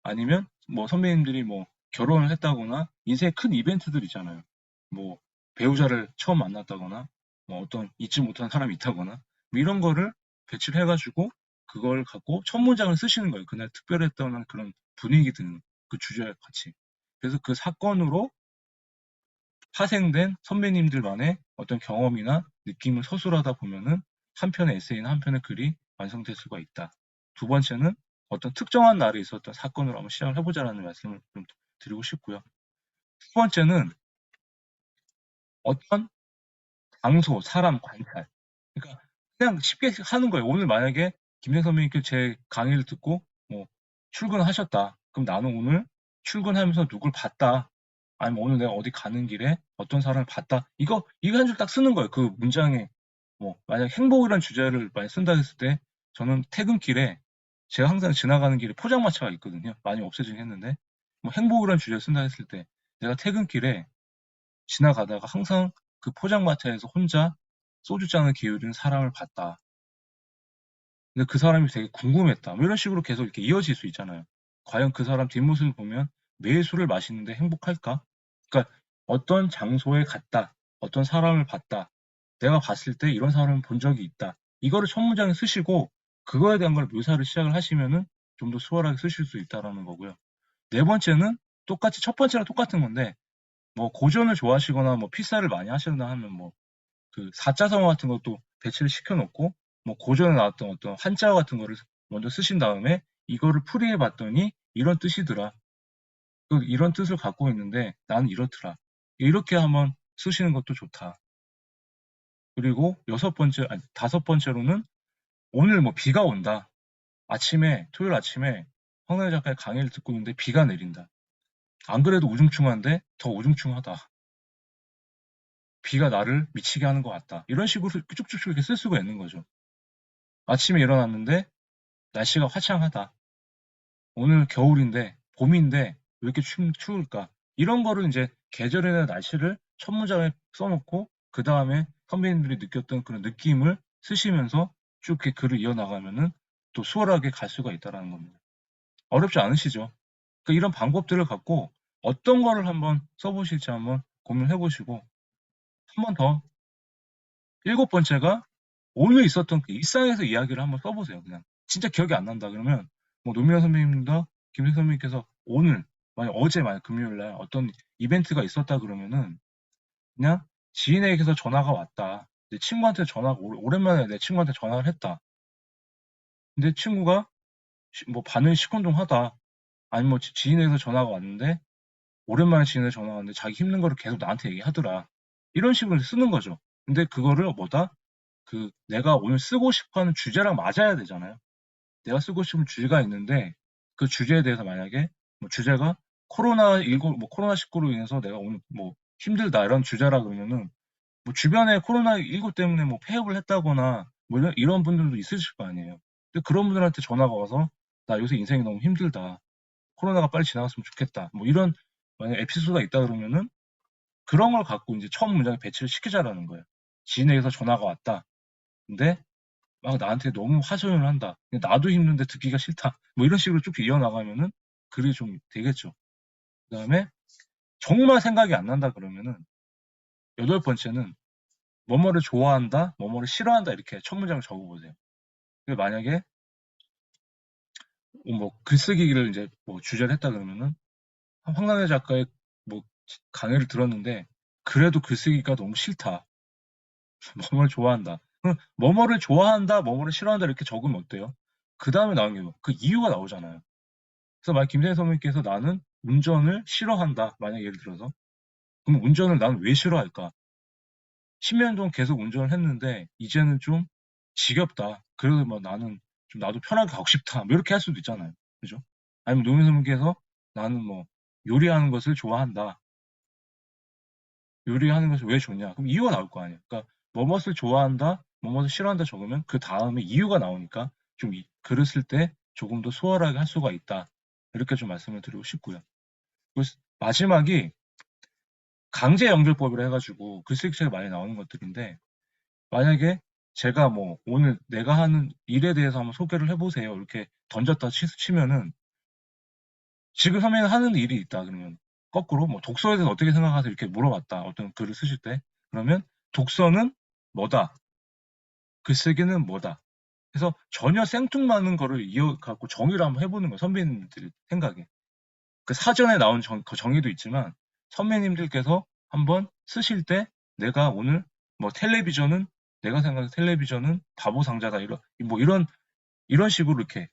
아니면 뭐 선배님들이 뭐 결혼을 했다거나 인생의 큰 이벤트들 있잖아요. 뭐 배우자를 처음 만났다거나 뭐 어떤 잊지 못한 사람이 있다거나 뭐 이런 거를 배치를 해가지고 그걸 갖고 첫 문장을 쓰시는 거예요. 그날 특별했던 그런 분위기 드는 그 주제와 같이. 그래서 그 사건으로 파생된 선배님들만의 어떤 경험이나 느낌을 서술하다 보면은 한 편의 에세이나 한 편의 글이 완성될 수가 있다. 두 번째는 어떤 특정한 날에 있었던 사건으로 한번 시작을 해보자라는 말씀을 좀 드리고 싶고요. 세 번째는 어떤 장소, 사람 관찰. 그러니까 그냥 쉽게 하는 거예요. 오늘 만약에 김생 선배님께 제 강의를 듣고 뭐 출근하셨다. 그럼 나는 오늘 출근하면서 누굴 봤다. 아니면 오늘 내가 어디 가는 길에 어떤 사람을 봤다. 이거 한 줄 딱 쓰는 거예요. 그 문장에 뭐 만약 행복이라는 주제를 많이 쓴다 했을 때 저는 퇴근길에 제가 항상 지나가는 길에 포장마차가 있거든요. 많이 없어지긴 했는데 뭐 행복이라는 주제를 쓴다 했을 때 내가 퇴근길에 지나가다가 항상 그 포장마차에서 혼자 소주잔을 기울이는 사람을 봤다. 근데 그 사람이 되게 궁금했다. 뭐 이런 식으로 계속 이렇게 이어질 수 있잖아요. 과연 그 사람 뒷모습을 보면 매일 술을 마시는데 행복할까? 그러니까 어떤 장소에 갔다. 어떤 사람을 봤다. 내가 봤을 때 이런 사람을 본 적이 있다. 이거를 첫 문장에 쓰시고 그거에 대한 걸 묘사를 시작을 하시면은 좀 더 수월하게 쓰실 수 있다라는 거고요. 네 번째는 똑같이 첫 번째랑 똑같은 건데 뭐 고전을 좋아하시거나 뭐 필사를 많이 하시거나 하면 뭐 그 사자성어 같은 것도 배치를 시켜놓고 뭐 고전에 나왔던 어떤 한자어 같은 거를 먼저 쓰신 다음에 이거를 풀이해 봤더니 이런 뜻이더라. 이런 뜻을 갖고 있는데 나는 이렇더라. 이렇게 한번 쓰시는 것도 좋다. 그리고 다섯 번째로는 오늘 뭐 비가 온다. 토요일 아침에 황나래 작가의 강의를 듣고 있는데 비가 내린다. 안 그래도 우중충한데 더 우중충하다. 비가 나를 미치게 하는 것 같다. 이런 식으로 쭉쭉쭉 이렇게 쓸 수가 있는 거죠. 아침에 일어났는데 날씨가 화창하다. 오늘 겨울인데, 봄인데 왜 이렇게 추울까? 이런 거를 이제 계절이나 날씨를 첫 문장에 써놓고 그 다음에 선배님들이 느꼈던 그런 느낌을 쓰시면서 쭉 이렇게 글을 이어나가면은 또 수월하게 갈 수가 있다는 겁니다. 어렵지 않으시죠? 그러니까 이런 방법들을 갖고 어떤 거를 한번 써보실지 한번 고민해 보시고 한 번 더 일곱 번째가 오늘 있었던 그 일상에서 이야기를 한번 써보세요. 그냥 진짜 기억이 안 난다 그러면 뭐 노미연 선배님과 김생 선배님께서 오늘 만약 금요일 날 어떤 이벤트가 있었다 그러면은 그냥 지인에게서 전화가 왔다. 내 친구한테 오랜만에 내 친구한테 전화를 했다. 근데 친구가 뭐 반응이 시큰둥하다. 아니면 뭐 지인에게서 전화가 왔는데 오랜만에 지인에게 전화가 왔는데 자기 힘든 거를 계속 나한테 얘기하더라. 이런 식으로 쓰는 거죠. 근데 그거를 내가 오늘 쓰고 싶어 하는 주제랑 맞아야 되잖아요. 내가 쓰고 싶은 주제가 있는데 그 주제에 대해서 만약에 뭐 주제가 코로나19로 인해서 내가 오늘 뭐 힘들다 이런 주제라 그러면은 뭐 주변에 코로나19 때문에 뭐 폐업을 했다거나 뭐 이런 분들도 있으실 거 아니에요. 근데 그런 분들한테 전화가 와서 나 요새 인생이 너무 힘들다. 코로나가 빨리 지나갔으면 좋겠다. 뭐 이런 만약 에피소드가 있다 그러면은 그런 걸 갖고 이제 처음 문장에 배치를 시키자라는 거예요. 지인에게서 전화가 왔다. 근데 막 나한테 너무 하소연을 한다. 나도 힘든데 듣기가 싫다. 뭐 이런 식으로 쭉 이어나가면은 글이 좀 되겠죠. 그 다음에 정말 생각이 안 난다 그러면은 여덟 번째는 뭐뭐를 좋아한다, 뭐뭐를 싫어한다 이렇게 첫 문장을 적어보세요. 만약에 뭐 글쓰기를 이제 뭐 주제를 했다 그러면은 황당해 작가의 뭐 강의를 들었는데 그래도 글쓰기가 너무 싫다. 뭐뭐를 좋아한다. 그럼 뭐뭐를 좋아한다, 뭐뭐를 싫어한다 이렇게 적으면 어때요? 그 다음에 나오는 게 그 이유가 나오잖아요. 그래서 만약 김세현 선배님께서 나는 운전을 싫어한다. 만약 예를 들어서. 그럼 운전을 나는 왜 싫어할까? 10년 동안 계속 운전을 했는데 이제는 좀 지겹다. 그래도 뭐 나는 좀 나도 편하게 가고 싶다. 뭐 이렇게 할 수도 있잖아요. 그죠? 아니면 노무현 선배님께서 나는 뭐 요리하는 것을 좋아한다. 요리하는 것이 왜 좋냐? 그럼 이유가 나올 거 아니에요. 그러니까 뭐뭇을 좋아한다, 뭐뭇을 싫어한다 적으면 그 다음에 이유가 나오니까 좀 글을 쓸 때 조금 더 수월하게 할 수가 있다. 이렇게 좀 말씀을 드리고 싶고요. 마지막이 강제 연결법이라 해가지고 글쓰기 책에 많이 나오는 것들인데, 만약에 제가 뭐 오늘 내가 하는 일에 대해서 한번 소개를 해보세요, 이렇게 던졌다 치면은, 지금 선배님 하는 일이 있다 그러면 거꾸로 뭐 독서에 대해서 어떻게 생각하세요 이렇게 물어봤다, 어떤 글을 쓰실 때. 그러면 독서는 뭐다, 글쓰기는 뭐다, 그래서 전혀 생뚱맞는 거를 이어갖고 정의를 한번 해보는 거예요, 선배님들 생각에. 그 사전에 나온 그 정의도 있지만, 선배님들께서 한번 쓰실 때 내가 오늘 뭐 텔레비전은, 내가 생각하는 텔레비전은 바보 상자다, 이런 식으로 이렇게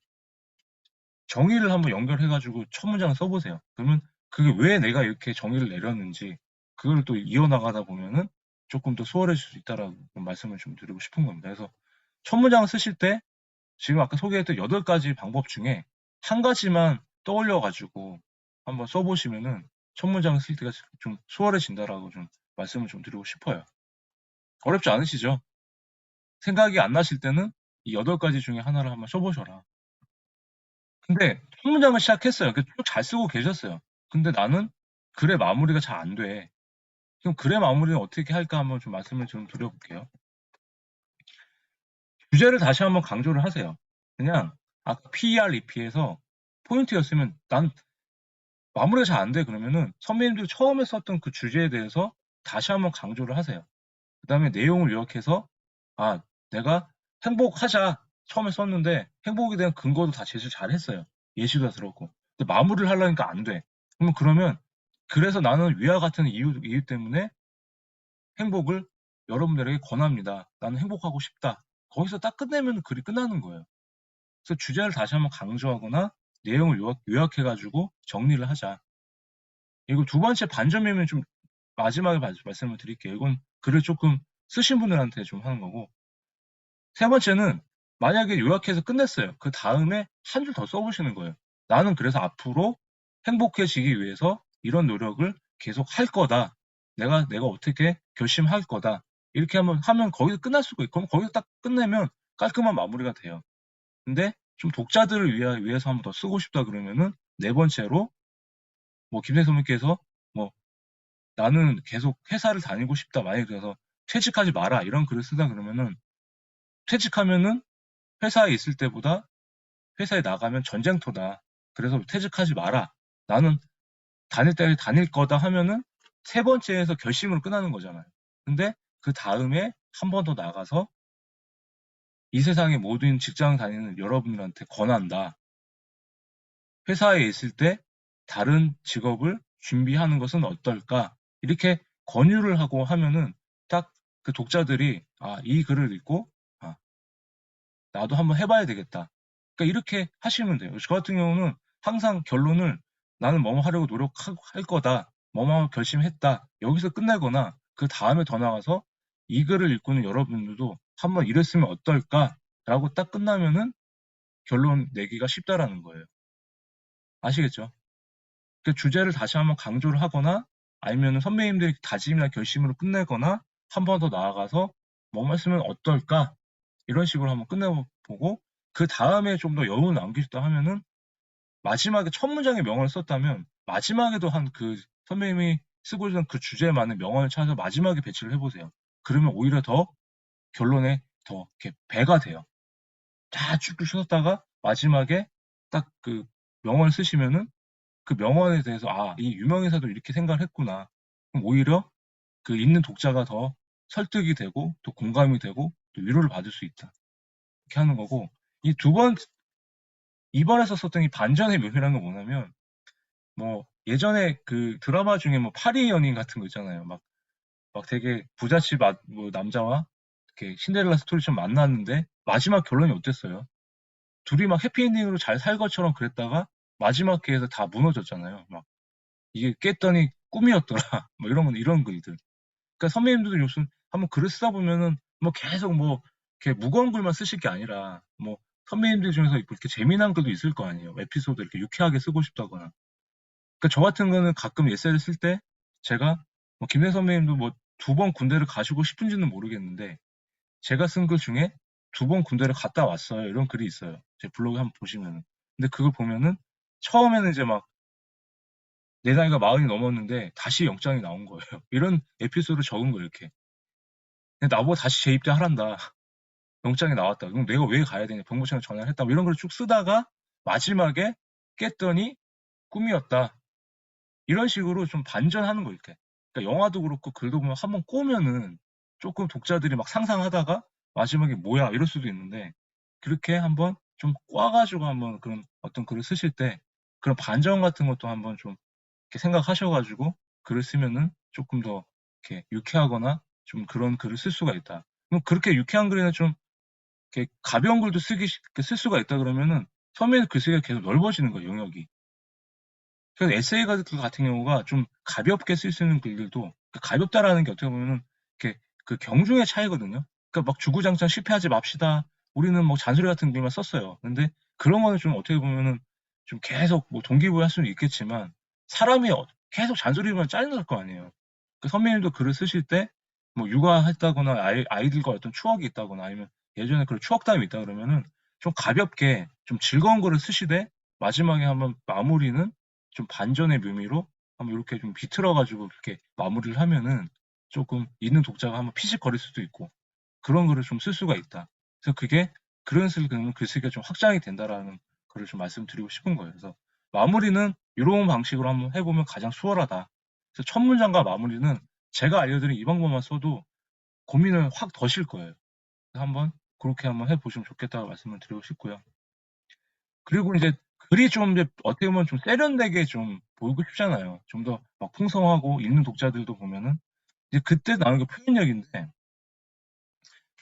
정의를 한번 연결해가지고 첫 문장을 써보세요. 그러면 그게 왜 내가 이렇게 정의를 내렸는지, 그걸 또 이어나가다 보면은 조금 더 수월해질 수 있다라고 말씀을 좀 드리고 싶은 겁니다. 그래서 첫 문장을 쓰실 때 지금 아까 소개했던 8가지 방법 중에 한 가지만 떠올려가지고 한번 써보시면은 첫 문장을 쓸 때가 좀 수월해진다라고 좀 말씀을 좀 드리고 싶어요. 어렵지 않으시죠? 생각이 안 나실 때는 이 8가지 중에 하나를 한번 써보셔라. 근데 첫 문장을 시작했어요. 쭉 잘 쓰고 계셨어요. 근데 나는 글의 마무리가 잘 안 돼. 그럼 글의 마무리는 어떻게 할까 한번 좀 말씀을 좀 드려볼게요. 주제를 다시 한번 강조를 하세요. 그냥 아까 PEREP에서 포인트였으면, 난 마무리가 잘 안 돼 그러면은 선배님들이 처음에 썼던 그 주제에 대해서 다시 한번 강조를 하세요. 그 다음에 내용을 요약해서, 아, 내가 행복하자 처음에 썼는데 행복에 대한 근거도 다 제시를 잘 했어요. 예시도 다 들었고. 근데 마무리를 하려니까 안 돼. 그러면 그래서 나는 위와 같은 이유 때문에 행복을 여러분들에게 권합니다. 나는 행복하고 싶다. 거기서 딱 끝내면 글이 끝나는 거예요. 그래서 주제를 다시 한번 강조하거나 내용을 요약해가지고 정리를 하자. 그리고 두 번째 반점이면 좀 마지막에 말씀을 드릴게요. 이건 글을 조금 쓰신 분들한테 좀 하는 거고. 세 번째는 만약에 요약해서 끝냈어요. 그 다음에 한 줄 더 써보시는 거예요. 나는 그래서 앞으로 행복해지기 위해서 이런 노력을 계속 할 거다. 내가 어떻게 결심할 거다. 이렇게 한번 하면 거기서 끝날 수가 있고, 그럼 거기서 딱 끝내면 깔끔한 마무리가 돼요. 근데 좀 독자들을 위해서 한번 더 쓰고 싶다 그러면은 네 번째로, 뭐 김생 선생님께서 뭐 나는 계속 회사를 다니고 싶다, 만약에 그래서 퇴직하지 마라 이런 글을 쓰다 그러면은, 퇴직하면은 회사에 있을 때보다 회사에 나가면 전쟁터다. 그래서 퇴직하지 마라. 나는 다닐 때 다닐 거다 하면은 세 번째에서 결심으로 끝나는 거잖아요. 근데 그 다음에 한 번 더 나가서 이 세상의 모든 직장 다니는 여러분들한테 권한다. 회사에 있을 때 다른 직업을 준비하는 것은 어떨까? 이렇게 권유를 하고 하면은 딱 그 독자들이, 아, 이 글을 읽고, 아, 나도 한번 해봐야 되겠다. 그러니까 이렇게 하시면 돼요. 저 같은 경우는 항상 결론을, 나는 뭐뭐 하려고 노력할 거다, 뭐뭐 결심했다, 여기서 끝내거나 그 다음에 더 나가서 이 글을 읽고는 여러분들도 한번 이랬으면 어떨까라고 딱 끝나면은 결론 내기가 쉽다라는 거예요. 아시겠죠? 그 주제를 다시 한번 강조를 하거나 아니면 선배님들이 다짐이나 결심으로 끝내거나 한 번 더 나아가서 뭐만 쓰면 어떨까, 이런 식으로 한번 끝내보고 그 다음에 좀 더 여운을 남기셨다 하면은, 마지막에 첫 문장에 명언을 썼다면 마지막에도 한 그 선배님이 쓰고 있던 그 주제에 맞는 명언을 찾아서 마지막에 배치를 해보세요. 그러면 오히려 더 결론에 더 이렇게 배가 돼요. 다 쭉쭉 쓰다가 마지막에 딱 그 명언을 쓰시면은 그 명언에 대해서, 아, 이 유명인사도 이렇게 생각을 했구나. 그럼 오히려 그 읽는 독자가 더 설득이 되고 또 공감이 되고 또 위로를 받을 수 있다. 이렇게 하는 거고, 이 이번에서 썼던 이 반전의 묘미라는 건 뭐냐면, 뭐 예전에 그 드라마 중에 뭐 파리 연인 같은 거 있잖아요. 막 되게 부잣집 뭐 남자와 이렇게 신데렐라 스토리처럼 만났는데 마지막 결론이 어땠어요? 둘이 막 해피엔딩으로 잘 살 것처럼 그랬다가 마지막 기회에서 다 무너졌잖아요. 막 이게 깼더니 꿈이었더라. 뭐 이런 글들. 그러니까 선배님들도 요즘 한번 글을 쓰다 보면은 뭐 계속 뭐 이렇게 무거운 글만 쓰실 게 아니라, 뭐 선배님들 중에서 이렇게 재미난 글도 있을 거 아니에요. 에피소드 이렇게 유쾌하게 쓰고 싶다거나. 그러니까 저 같은 거는 가끔 에세이를 쓸 때 제가, 뭐 김대 선배님도 뭐 2번 군대를 가시고 싶은지는 모르겠는데 제가 쓴 글 중에 2번 군대를 갔다 왔어요, 이런 글이 있어요. 제 블로그 한번 보시면은. 근데 그걸 보면은 처음에는 이제 막 내 나이가 40이 넘었는데 다시 영장이 나온 거예요. 이런 에피소드를 적은 거예요, 이렇게. 근데 나보고 다시 재입대하란다. 영장이 나왔다. 그럼 내가 왜 가야 되냐. 병무청에 전화를 했다. 뭐 이런 걸 쭉 쓰다가 마지막에 깼더니 꿈이었다. 이런 식으로 좀 반전하는 거 이렇게. 그러니까 영화도 그렇고 글도 보면 한번 꼬면은 조금 독자들이 막 상상하다가 마지막에 뭐야 이럴 수도 있는데 그렇게 한번 좀 꽈가지고 한번 그런 어떤 글을 쓰실 때 그런 반전 같은 것도 한번 좀 이렇게 생각하셔가지고 글을 쓰면은 조금 더 이렇게 유쾌하거나 좀 그런 글을 쓸 수가 있다. 그럼 그렇게 유쾌한 글에는 좀 이렇게 가벼운 글도 쓸 수가 있다 그러면은 처음에는 글쓰기가 계속 넓어지는 거예요, 영역이. 그래서 에세이 같은 경우가 좀 가볍게 쓸 수 있는 글들도 그러니까 가볍다라는 게 어떻게 보면은 이렇게 그 경중의 차이거든요. 그러니까 막 주구장창 실패하지 맙시다. 우리는 뭐 잔소리 같은 글만 썼어요. 근데 그런 거는 좀 어떻게 보면은 좀 계속 뭐 동기부여 할 수는 있겠지만 사람이 계속 잔소리만 짜증날 거 아니에요. 그 선배님도 글을 쓰실 때 뭐 육아했다거나 아이들과 어떤 추억이 있다거나 아니면 예전에 그런 추억담이 있다 그러면은 좀 가볍게 좀 즐거운 거를 쓰시되 마지막에 한번 마무리는 좀 반전의 묘미로 한번 이렇게 좀 비틀어 가지고 이렇게 마무리를 하면은 조금 읽는 독자가 한번 피식거릴 수도 있고 그런 글을 좀 쓸 수가 있다. 그래서 그게 그런 글쓰기가 좀 확장이 된다라는 거를 좀 말씀드리고 싶은 거예요. 그래서 마무리는 이런 방식으로 한번 해보면 가장 수월하다. 그래서 첫 문장과 마무리는 제가 알려드린 이 방법만 써도 고민을 확 더실 거예요. 그래서 한번 그렇게 한번 해보시면 좋겠다고 말씀을 드리고 싶고요. 그리고 이제 글이 좀 이제 어떻게 보면 좀 세련되게 좀 보이고 싶잖아요. 좀 더 막 풍성하고 읽는 독자들도 보면은 이제 그때 나오는 게 표현력인데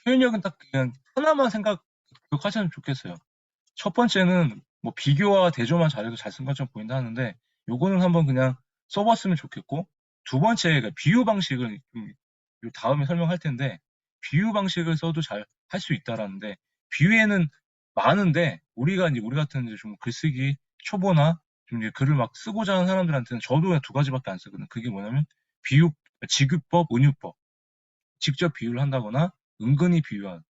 표현력은 딱 그냥 하나만 기억하시면 좋겠어요. 첫 번째는 뭐 비교와 대조만 잘해도 잘 쓴 것처럼 보인다 하는데 요거는 한번 그냥 써봤으면 좋겠고 두 번째 그 비유 방식을 좀 다음에 설명할 텐데 비유 방식을 써도 잘 할 수 있다라는데 비유에는 많은데 우리가 이제 우리 같은 이제 좀 글쓰기 초보나 좀 이제 글을 막 쓰고자 하는 사람들한테는 저도 그냥 두 가지밖에 안 쓰거든요. 그게 뭐냐면 비유, 지급법, 은유법. 직접 비유를 한다거나 은근히 비유한.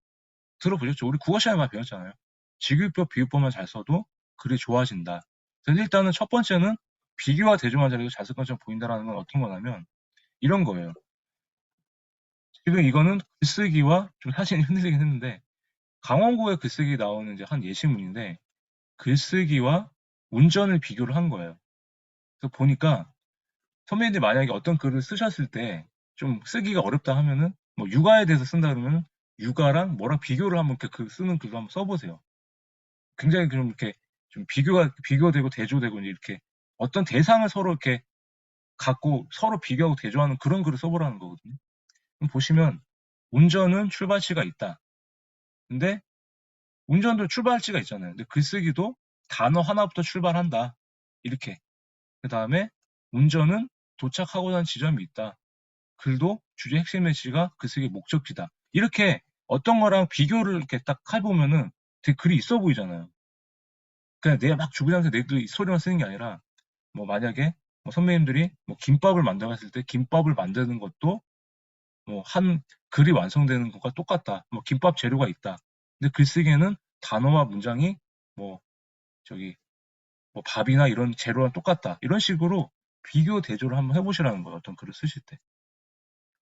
들어보셨죠? 우리 국어 시간에 많이 배웠잖아요. 직유법, 비유법만 잘 써도 글이 좋아진다. 그래서 일단은 첫 번째는 비교와 대조만 잘해도 잘 쓸 것처럼 보인다라는 건 어떤 거냐면 이런 거예요. 지금 이거는 글쓰기와 좀 사진이 흔들리긴 했는데 강원고의 글쓰기 나오는 이제 한 예시문인데 글쓰기와 운전을 비교를 한 거예요. 그래서 보니까 선배님들이 만약에 어떤 글을 쓰셨을 때 좀 쓰기가 어렵다 하면은 뭐 육아에 대해서 쓴다 그러면 육아랑 뭐랑 비교를 한번 그 쓰는 글도 한번 써보세요. 굉장히 좀 이렇게 좀 비교되고 대조되고 이렇게 어떤 대상을 서로 이렇게 갖고 서로 비교하고 대조하는 그런 글을 써보라는 거거든요. 그럼 보시면 운전은 출발지가 있다. 근데 운전도 출발지가 있잖아요. 근데 글쓰기도 단어 하나부터 출발한다. 이렇게. 그 다음에 운전은 도착하고자 하는 지점이 있다. 글도 주제 핵심 메시지가 글쓰기 목적지다. 이렇게 어떤 거랑 비교를 이렇게 딱 해보면은 되게 글이 있어 보이잖아요. 그냥 내가 막 주구장창 내 소리만 쓰는 게 아니라 뭐 만약에 뭐 선배님들이 뭐 김밥을 만들었을 때 김밥을 만드는 것도 뭐 한 글이 완성되는 것과 똑같다. 뭐 김밥 재료가 있다. 근데 글쓰기에는 단어와 문장이 뭐 저기 뭐 밥이나 이런 재료랑 똑같다. 이런 식으로 비교 대조를 한번 해보시라는 거예요. 어떤 글을 쓰실 때.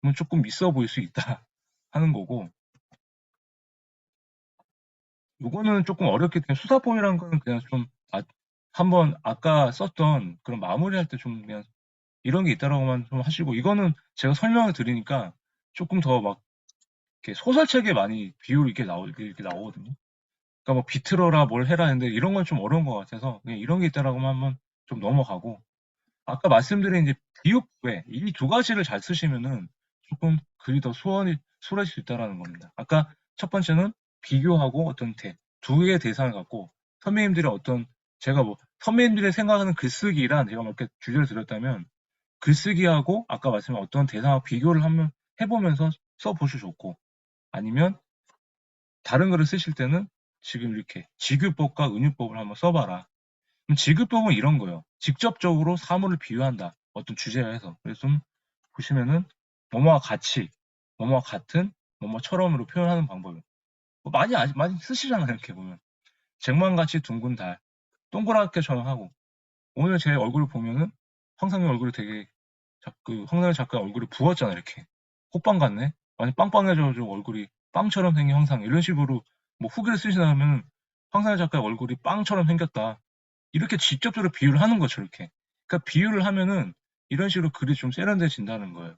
그러면 조금 있어 보일 수 있다 하는 거고 요거는 조금 어렵기 때문에 수사본이라는 거는 그냥 좀 한번 아까 썼던 그런 마무리할 때 좀 그냥 이런 게 있다라고만 좀 하시고 이거는 제가 설명을 드리니까 조금 더 막 이렇게 소설책에 많이 비율이 이렇게 나오거든요. 그러니까 뭐 비틀어라 뭘 해라 했는데 이런 건 좀 어려운 것 같아서 그냥 이런 게 있다라고만 한번 좀 넘어가고 아까 말씀드린 이제 비유법에 이 두 가지를 잘 쓰시면은 조금 글이 더 수월해질 수 있다라는 겁니다. 아까 첫 번째는 비교하고 어떤 두 개의 대상을 갖고 선배님들의 어떤 제가 뭐 선배님들이 생각하는 글쓰기란 제가 뭐 이렇게 주제를 드렸다면 글쓰기하고 아까 말씀한 어떤 대상하고 비교를 한번 해보면서 써보셔도 좋고 아니면 다른 글을 쓰실 때는 지금 이렇게 직유법과 은유법을 한번 써봐라. 그럼 직유법은 이런 거예요. 직접적으로 사물을 비유한다. 어떤 주제에 해서. 그래서 좀 보시면은 뭐뭐와 같이, 뭐뭐와 같은, 뭐뭐처럼으로 표현하는 방법이에요. 뭐 많이 쓰시잖아요. 이렇게 보면. 쟁반같이 둥근 달. 동그랗게 저장하고 오늘 제 얼굴을 보면은 황상민 얼굴이 되게 그 황상민 작가 얼굴이 부었잖아 이렇게. 호빵 같네. 완전 빵빵해져가지고 얼굴이 빵처럼 생긴 황상 이런 식으로 뭐 후기를 쓰시면 황상민 작가 얼굴이 빵처럼 생겼다. 이렇게 직접적으로 비유를 하는 거죠 이렇게. 그러니까 비유를 하면은 이런 식으로 글이 좀 세련돼진다는 거예요.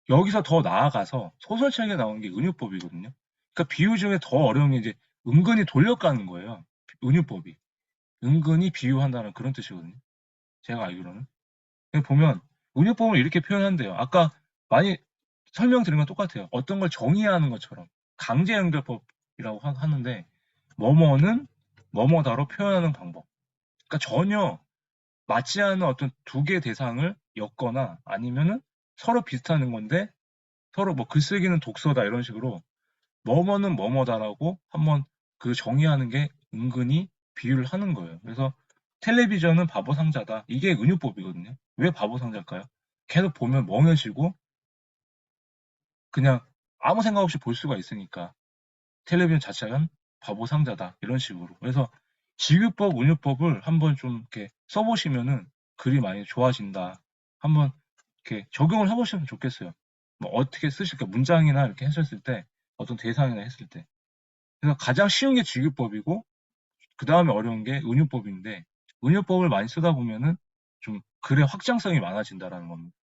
여기서 더 나아가서 소설책에 나오는 게 은유법이거든요. 그러니까 비유 중에 더 어려운 게 이제 은근히 돌려가는 거예요. 은유법이. 은근히 비유한다는 그런 뜻이거든요. 제가 알기로는. 보면 은유법을 이렇게 표현한대요. 아까 많이 설명드린 건 똑같아요. 어떤 걸 정의하는 것처럼 강제 연결법이라고 하는데 뭐뭐는 뭐뭐다로 표현하는 방법. 그러니까 전혀 맞지 않는 어떤 두 개의 대상을 엮거나 아니면은 서로 비슷한 건데 서로 뭐 글쓰기는 독서다 이런 식으로 뭐뭐는 뭐뭐다라고 한번 그 정의하는 게 은근히 비유를 하는 거예요. 그래서 텔레비전은 바보 상자다. 이게 은유법이거든요. 왜 바보 상자일까요? 계속 보면 멍해지고 그냥 아무 생각 없이 볼 수가 있으니까 텔레비전 자체는 바보 상자다. 이런 식으로. 그래서 지유법, 은유법을 한번 좀 이렇게 써보시면은 글이 많이 좋아진다. 한번 이렇게 적용을 해보시면 좋겠어요. 뭐 어떻게 쓰실까? 문장이나 이렇게 했을 때 어떤 대상이나 했을 때. 그래서 가장 쉬운 게 직유법이고 그 다음에 어려운 게 은유법인데 은유법을 많이 쓰다 보면은 좀 글의 확장성이 많아진다라는 겁니다.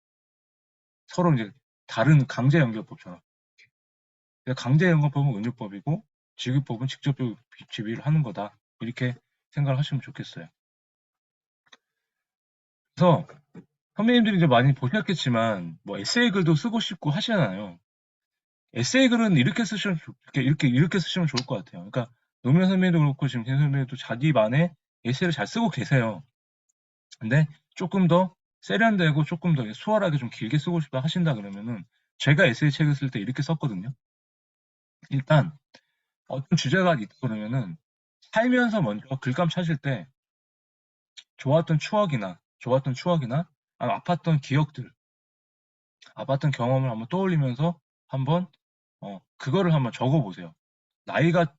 서로 이제 다른 강제 연결법처럼. 그래서 강제 연결법은 은유법이고 직유법은 직접적으로 비비를 하는 거다. 이렇게 생각을 하시면 좋겠어요. 그래서 선배님들이 이제 많이 보셨겠지만 뭐 에세이 글도 쓰고 싶고 하시잖아요. 에세이 글은 이렇게 쓰시면 이렇게 쓰시면 좋을 것 같아요. 그러니까 노무현 선배님도 그렇고 지금 현 선배님도 자기만의 에세이를 잘 쓰고 계세요. 근데 조금 더 세련되고 조금 더 수월하게 좀 길게 쓰고 싶다 하신다 그러면은 제가 에세이 책을 쓸 때 이렇게 썼거든요. 일단 어떤 주제가 있다 그러면은 살면서 먼저 글감 찾을 때 좋았던 추억이나 아팠던 기억들, 아팠던 경험을 한번 떠올리면서 한번 그거를 한번 적어보세요. 나이가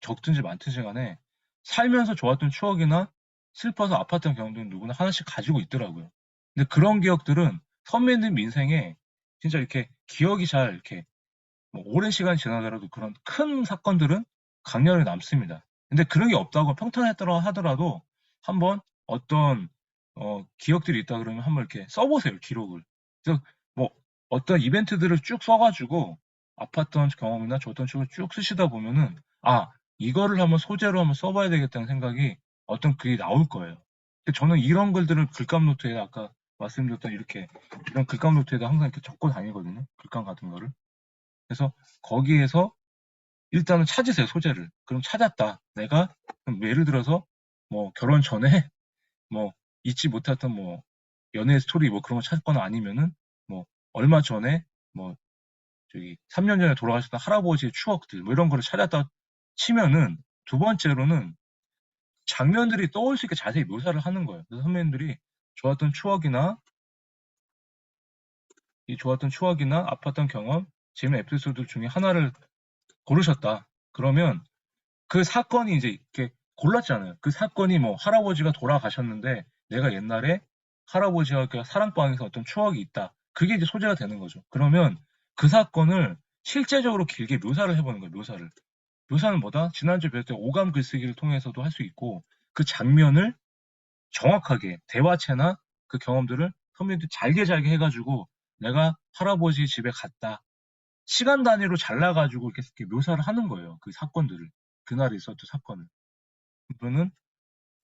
적든지 많든지 간에 살면서 좋았던 추억이나 슬퍼서 아팠던 경험들은 누구나 하나씩 가지고 있더라고요. 근데 그런 기억들은 선배님 인생에 진짜 이렇게 기억이 잘 이렇게 뭐 오랜 시간이 지나더라도 그런 큰 사건들은 강렬히 남습니다. 근데 그런 게 없다고 평탄했더라 하더라도 한번 어떤 기억들이 있다 그러면 한번 이렇게 써보세요 기록을. 그래서 뭐 어떤 이벤트들을 쭉 써가지고 아팠던 경험이나 좋았던 추억을 쭉 쓰시다 보면은 이거를 한번 소재로 한번 써봐야 되겠다는 생각이 어떤 글이 나올 거예요. 근데 저는 이런 글들을 글감 노트에 아까 말씀드렸던 이렇게 이런 글감 노트에다 항상 이렇게 적고 다니거든요. 글감 같은 거를. 그래서 거기에서 일단은 찾으세요, 소재를. 그럼 찾았다. 내가 그럼 예를 들어서 뭐 결혼 전에 뭐 잊지 못했던 뭐 연애 스토리 뭐 그런 거 찾거나 아니면은 뭐 얼마 전에 뭐 저기 3년 전에 돌아가셨던 할아버지의 추억들 뭐 이런 거를 찾았다 치면은 두 번째로는 장면들이 떠올 수 있게 자세히 묘사를 하는 거예요. 그래서 선배님들이 좋았던 추억이나 좋았던 추억이나 아팠던 경험, 재미있는 에피소드 중에 하나를 고르셨다. 그러면 그 사건이 이제 이렇게 골랐잖아요. 그 사건이 뭐 할아버지가 돌아가셨는데 내가 옛날에 할아버지와 그 사랑방에서 어떤 추억이 있다. 그게 이제 소재가 되는 거죠. 그러면 그 사건을 실제적으로 길게 묘사를 해보는 거예요. 묘사를. 묘사는 뭐다? 지난주에 배웠던 오감 글쓰기를 통해서도 할 수 있고 그 장면을 정확하게 대화체나 그 경험들을 선배님들 잘게 해가지고 내가 할아버지 집에 갔다. 시간 단위로 잘라가지고 이렇게 묘사를 하는 거예요. 그 사건들을. 그날에 있었던 사건을. 그러면은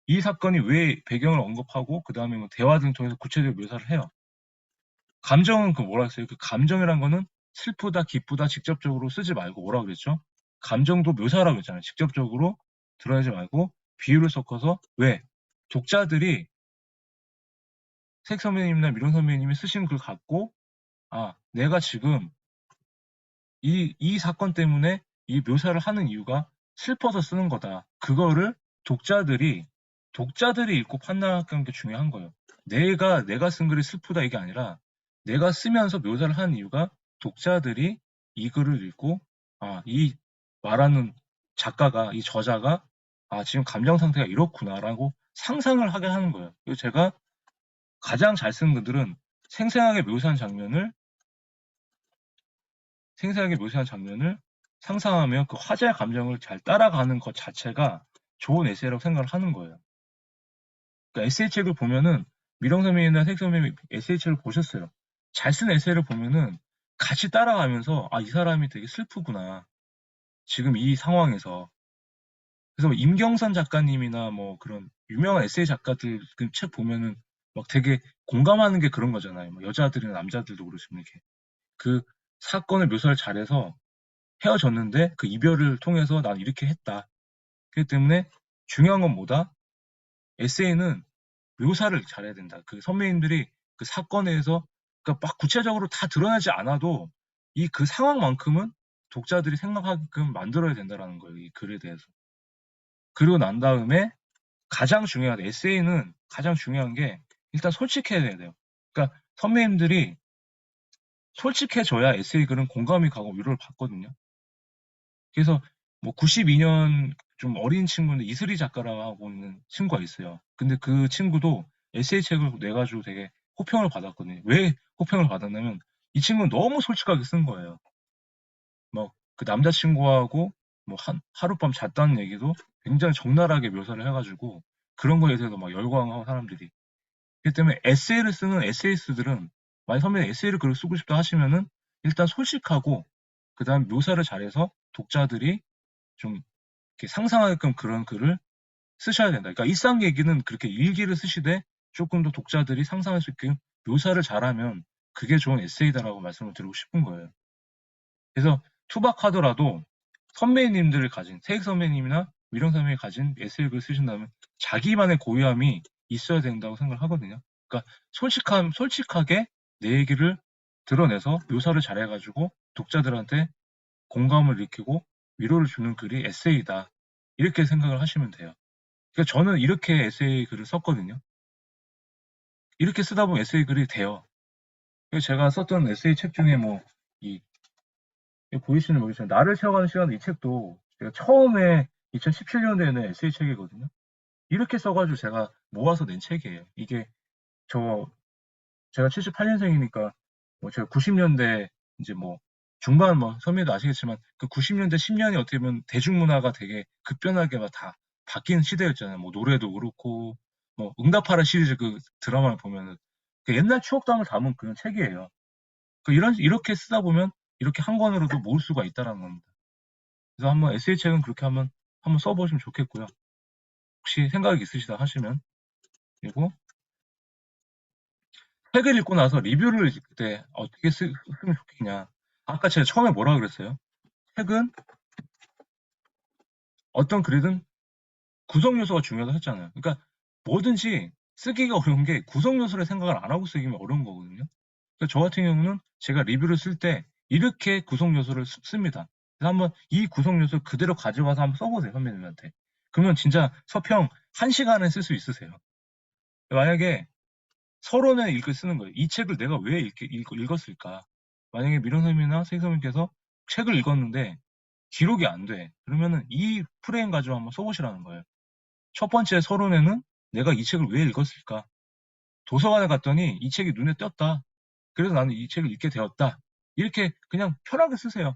이 사건이 왜 배경을 언급하고 그 다음에 뭐 대화 등 통해서 구체적으로 묘사를 해요. 감정은 그 뭐라 했어요? 그 감정이란 거는 슬프다, 기쁘다 직접적으로 쓰지 말고 뭐라 그랬죠? 감정도 묘사라고 했잖아요. 직접적으로 드러내지 말고 비유를 섞어서 왜? 독자들이 색 선배님이나 미론 선배님이 쓰신 글 갖고 내가 지금 이 사건 때문에 이 묘사를 하는 이유가 슬퍼서 쓰는 거다. 그거를 독자들이 읽고 판단하는 게 중요한 거예요. 내가 쓴 글이 슬프다 이게 아니라 내가 쓰면서 묘사를 하는 이유가 독자들이 이 글을 읽고 이 말하는 작가가 이 저자가 지금 감정 상태가 이렇구나라고 상상을 하게 하는 거예요. 그래서 제가 가장 잘 쓴 글들은 생생하게 묘사한 장면을 상상하며 그 화자의 감정을 잘 따라가는 것 자체가 좋은 에세이라고 생각을 하는 거예요. 그러니까 에세이 책을 보면은 미령선생님이나 색선생님이 에세이 책을 보셨어요. 잘 쓴 에세이를 보면은 같이 따라가면서 이 사람이 되게 슬프구나. 지금 이 상황에서. 그래서 뭐 임경선 작가님이나 뭐 그런 유명한 에세이 작가들 그 책 보면은 막 되게 공감하는 게 그런 거잖아요. 뭐 여자들이나 남자들도 그렇지만 이렇게 그 사건을 묘사를 잘해서 헤어졌는데 그 이별을 통해서 난 이렇게 했다. 그렇기 때문에 중요한 건 뭐다? 에세이는 묘사를 잘해야 된다. 그 선배님들이 그 사건에 대해서 그러니까 막 구체적으로 다 드러나지 않아도 이 그 상황만큼은 독자들이 생각하게끔 만들어야 된다라는 거예요. 이 글에 대해서. 그리고 난 다음에 가장 중요한 에세이는 가장 중요한 게 일단 솔직해야 돼요. 그러니까 선배님들이 솔직해져야 에세이 글은 공감이 가고 위로를 받거든요. 그래서 뭐 92년 좀 어린 친구인데 이슬이 작가라고 하고 있는 친구가 있어요. 근데 그 친구도 에세이 책을 내가지고 되게 호평을 받았거든요. 왜 호평을 받았냐면 이 친구는 너무 솔직하게 쓴 거예요. 막 그 남자친구하고 뭐 하룻밤 잤다는 얘기도 굉장히 적나라하게 묘사를 해가지고 그런 거에 대해서 막 열광하고 사람들이. 그렇기 때문에 에세이를 쓰는 에세이스트들은 만약 선배님 에세이를 글을 쓰고 싶다 하시면은 일단 솔직하고 그다음 묘사를 잘해서 독자들이 좀 이렇게 상상하게끔 그런 글을 쓰셔야 된다. 그러니까 일상 얘기는 그렇게 일기를 쓰시되 조금 더 독자들이 상상할 수 있게 묘사를 잘하면 그게 좋은 에세이다라고 말씀을 드리고 싶은 거예요. 그래서 투박하더라도 선배님들을 가진 세익 선배님이나 미령 선배님이 가진 에세이 글을 쓰신다면 자기만의 고유함이 있어야 된다고 생각을 하거든요. 그러니까 솔직하게 내 얘기를 드러내서 묘사를 잘해가지고 독자들한테 공감을 일으키고 위로를 주는 글이 에세이다. 이렇게 생각을 하시면 돼요. 그러니까 저는 이렇게 에세이 글을 썼거든요. 이렇게 쓰다 보면 에세이 글이 돼요. 그래서 제가 썼던 에세이 책 중에 뭐, 이, 보이시는 모르겠지만, 나를 채워가는 시간 이 책도 제가 처음에 2017년도에 는 에세이 책이거든요. 이렇게 써가지고 제가 모아서 낸 책이에요. 이게 저, 제가 78년생이니까, 뭐 제가 90년대 이제 뭐, 중반 뭐, 선배도 아시겠지만, 그 90년대 10년이 어떻게 보면 대중문화가 되게 급변하게 막 다 바뀌는 시대였잖아요. 뭐, 노래도 그렇고, 뭐, 응답하라 시리즈 그 드라마를 보면은, 그 옛날 추억담을 담은 그런 책이에요. 이렇게 쓰다 보면, 이렇게 한 권으로도 모을 수가 있다는 겁니다. 그래서 한번 에세이 책은 그렇게 한번 써보시면 좋겠고요. 혹시 생각이 있으시다 하시면, 그리고 책을 읽고 나서 리뷰를 그때 어떻게 쓰면 좋겠냐. 아까 제가 처음에 뭐라 그랬어요? 책은 어떤 글이든 구성 요소가 중요하다고 했잖아요. 그러니까 뭐든지 쓰기가 어려운 게 구성 요소를 생각을 안 하고 쓰기면 어려운 거거든요. 그러니까 저 같은 경우는 제가 리뷰를 쓸 때 이렇게 구성 요소를 씁니다. 그래서 한번 이 구성 요소 그대로 가져가서 한번 써보세요, 선배님한테. 그러면 진짜 서평 1시간에 쓸 수 있으세요. 만약에 서론에 읽을 쓰는 거예요. 이 책을 내가 왜 읽었을까? 만약에 미령선님이나 세기선님께서 책을 읽었는데 기록이 안 돼. 그러면은 이 프레임 가지고 한번 써보시라는 거예요. 첫 번째 서론에는 내가 이 책을 왜 읽었을까? 도서관에 갔더니 이 책이 눈에 띄었다. 그래서 나는 이 책을 읽게 되었다. 이렇게 그냥 편하게 쓰세요.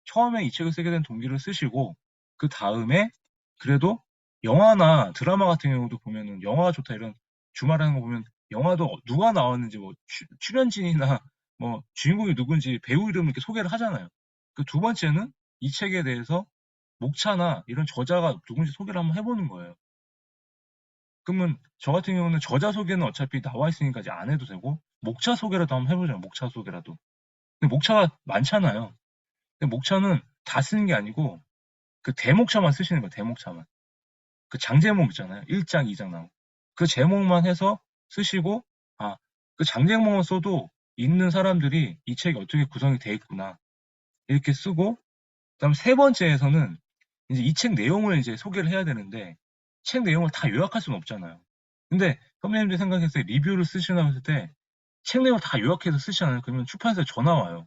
처음에 이 책을 쓰게 된 동기를 쓰시고 그 다음에 그래도 영화나 드라마 같은 경우도 보면은 영화가 좋다 이런 주말하는 거 보면 영화도 누가 나왔는지 뭐 출연진이나 뭐 주인공이 누군지 배우 이름을 이렇게 소개를 하잖아요. 그 두 번째는 이 책에 대해서 목차나 이런 저자가 누군지 소개를 한번 해보는 거예요. 그러면 저 같은 경우는 저자 소개는 어차피 나와 있으니까 이제 안 해도 되고 목차 소개라도 한번 해보잖아요. 목차 소개라도. 근데 목차가 많잖아요. 근데 목차는 다 쓰는 게 아니고 그 대목차만 쓰시는 거예요. 대목차만. 그 장제목 있잖아요. 1장, 2장 나오고. 그 제목만 해서 쓰시고 그 장제목만 써도 읽는 사람들이 이 책이 어떻게 구성이 돼 있구나. 이렇게 쓰고 그다음 세 번째에서는 이제 이 책 내용을 이제 소개를 해야 되는데 책 내용을 다 요약할 수는 없잖아요. 근데 선배님들 생각했을 때 리뷰를 쓰시나 했을 때 책 내용을 다 요약해서 쓰시잖아요. 그러면 출판사에 전화 와요.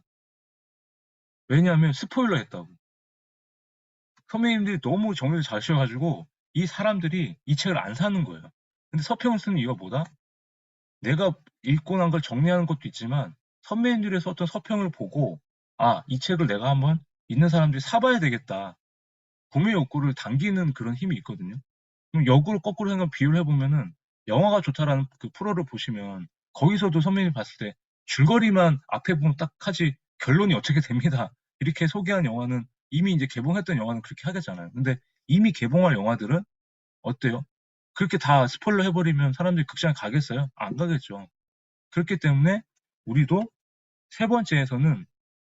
왜냐하면 스포일러 했다고. 선배님들이 너무 정리를 잘 하셔가지고 이 사람들이 이 책을 안 사는 거예요. 근데 서평을 쓰는 이유가 뭐다? 내가 읽고 난 걸 정리하는 것도 있지만 선배님들이 썼던 서평을 보고 이 책을 내가 한번 있는 사람들이 사봐야 되겠다. 구매 욕구를 당기는 그런 힘이 있거든요. 그럼 역으로 거꾸로 생각 비유를 해보면은 영화가 좋다라는 그 프로를 보시면 거기서도 선배님이 봤을 때 줄거리만 앞에 보면 딱 하지 결론이 어떻게 됩니다. 이렇게 소개한 영화는 이미 이제 개봉했던 영화는 그렇게 하겠잖아요. 근데 이미 개봉할 영화들은 어때요? 그렇게 다 스포일러 해버리면 사람들이 극장에 가겠어요? 안 가겠죠. 그렇기 때문에 우리도 세 번째에서는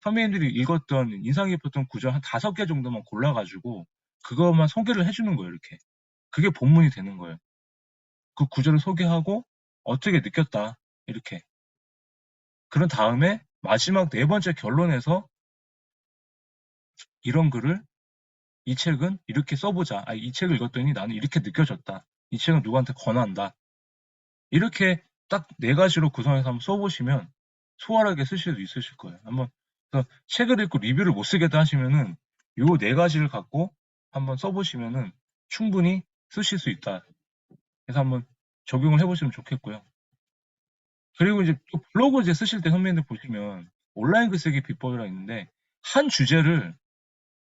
선배님들이 읽었던 인상 깊었던 구절 한 5개 정도만 골라가지고 그것만 소개를 해주는 거예요, 이렇게. 그게 본문이 되는 거예요. 그 구절을 소개하고 어떻게 느꼈다, 이렇게. 그런 다음에 마지막 네 번째 결론에서 이런 글을 이 책은 이렇게 써보자. 이 책을 읽었더니 나는 이렇게 느껴졌다. 이 책은 누구한테 권한다. 이렇게 딱 네 가지로 구성해서 한번 써보시면 수월하게 쓰실 수 있으실 거예요. 한번 그래서 책을 읽고 리뷰를 못 쓰겠다 하시면은 요 네 가지를 갖고 한번 써보시면은 충분히 쓰실 수 있다. 그래서 한번 적용을 해보시면 좋겠고요. 그리고 이제 또 블로그 이제 쓰실 때 선배님들 보시면 온라인 글쓰기 비법이라 있는데 한 주제를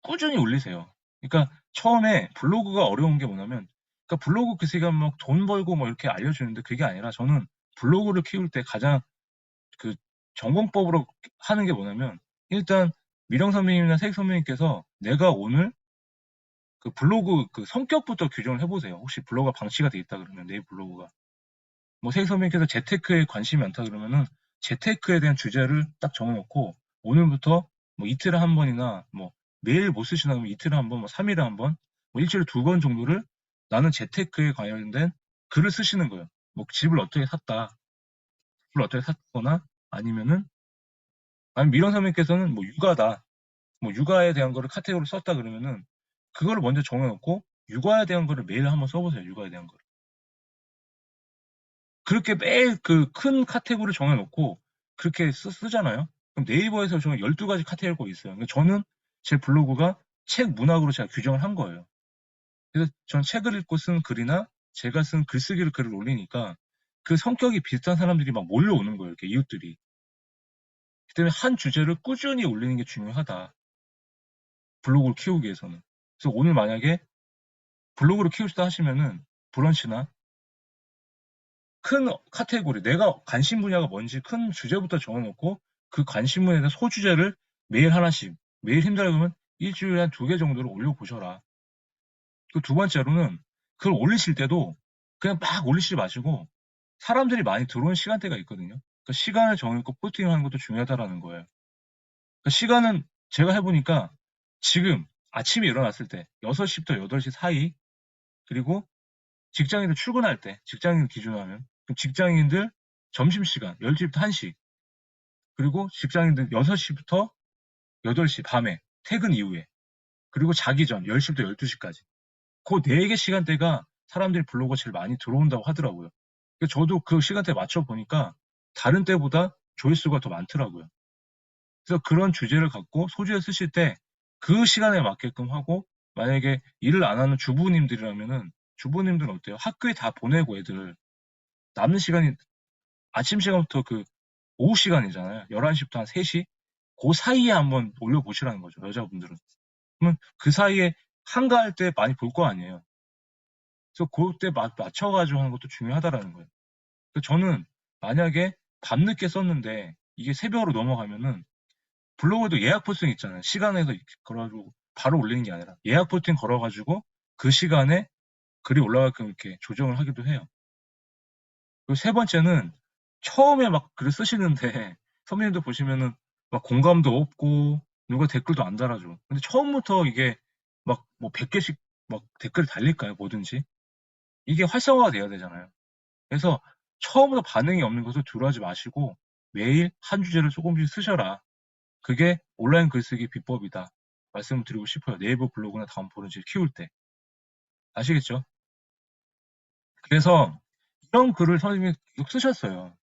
꾸준히 올리세요. 그러니까 처음에 블로그가 어려운 게 뭐냐면 그러니까 블로그 글쓰기가 막 돈 벌고 뭐 이렇게 알려주는데 그게 아니라 저는 블로그를 키울 때 가장 그 전공법으로 하는 게 뭐냐면 일단 미령 선배님이나 세익 선배님께서 내가 오늘 그 블로그 그 성격부터 규정을 해보세요. 혹시 블로그가 방치가 돼 있다 그러면 내 블로그가 뭐 세익 선배님께서 재테크에 관심이 많다 그러면은 재테크에 대한 주제를 딱 정해놓고 오늘부터 뭐 이틀에 한 번이나 뭐 매일 못 쓰시나 그러면 이틀에 한 번, 뭐 3일에 한 번, 뭐 일주일에 2번 정도를 나는 재테크에 관련된 글을 쓰시는 거예요. 뭐 집을 어떻게 샀다, 집을 어떻게 샀거나 아니면은 아니 미런 선배님께서는 뭐 육아다, 뭐 육아에 대한 거를 카테고리를 썼다 그러면은 그거를 먼저 정해놓고 육아에 대한 거를 매일 한번 써보세요. 육아에 대한 거. 그렇게 매일 그 큰 카테고리 정해놓고 그렇게 쓰잖아요. 그럼 네이버에서 저는 12가지 카테고리가 있어요. 그러니까 저는 제 블로그가 책 문학으로 제가 규정을 한 거예요. 그래서 전 책을 읽고 쓴 글이나 제가 쓴 글쓰기를 글을 올리니까 그 성격이 비슷한 사람들이 막 몰려오는 거예요. 이렇게 이웃들이. 그 때문에 한 주제를 꾸준히 올리는 게 중요하다. 블로그를 키우기 위해서는. 그래서 오늘 만약에 블로그를 키우시다 하시면은 브런치나 큰 카테고리, 내가 관심 분야가 뭔지 큰 주제부터 정해놓고 그 관심 분야에 대한 소주제를 매일 하나씩, 매일 힘들다 그러면 일주일에 한 2개 정도를 올려보셔라. 그 두 번째로는 그걸 올리실 때도 그냥 막 올리시지 마시고 사람들이 많이 들어오는 시간대가 있거든요. 그 시간을 정해놓고 포스팅하는 것도 중요하다라는 거예요. 그 시간은 제가 해보니까 지금 아침에 일어났을 때 6시부터 8시 사이 그리고 직장인들 출근할 때 직장인 기준으로 하면 그럼 직장인들 점심시간 10시부터 1시 그리고 직장인들 6시부터 8시 밤에 퇴근 이후에 그리고 자기 전 10시부터 12시까지 그 4개 시간대가 사람들이 블로그가 제일 많이 들어온다고 하더라고요. 저도 그 시간대에 맞춰 보니까 다른 때보다 조회수가 더 많더라고요. 그래서 그런 주제를 갖고 소주에 쓰실 때 그 시간에 맞게끔 하고 만약에 일을 안 하는 주부님들이라면은 주부님들은 어때요? 학교에 다 보내고 애들 남는 시간이 아침 시간부터 그 오후 시간이잖아요. 11시부터 한 3시? 그 사이에 한번 올려보시라는 거죠. 여자분들은. 그러면 그 사이에 한가할 때 많이 볼 거 아니에요. 그래서 그때 맞춰가지고 하는 것도 중요하다라는 거예요. 그래서 저는 만약에 밤늦게 썼는데 이게 새벽으로 넘어가면은 블로그에도 예약 포스팅 있잖아요. 시간에서 걸어가지고 바로 올리는 게 아니라 예약 포스팅 걸어가지고 그 시간에 글이 올라가게끔 이렇게 조정을 하기도 해요. 그리고 세 번째는 처음에 막 글을 쓰시는데 선배님도 보시면은 막 공감도 없고 누가 댓글도 안 달아줘. 근데 처음부터 이게 막 뭐 100개씩 막 댓글 달릴까요? 뭐든지. 이게 활성화가 돼야 되잖아요. 그래서 처음부터 반응이 없는 것을 두려워하지 마시고 매일 한 주제를 조금씩 쓰셔라. 그게 온라인 글쓰기 비법이다. 말씀을 드리고 싶어요. 네이버 블로그나 다음 브런치를 키울 때. 아시겠죠? 그래서 이런 글을 선생님이 계속 쓰셨어요.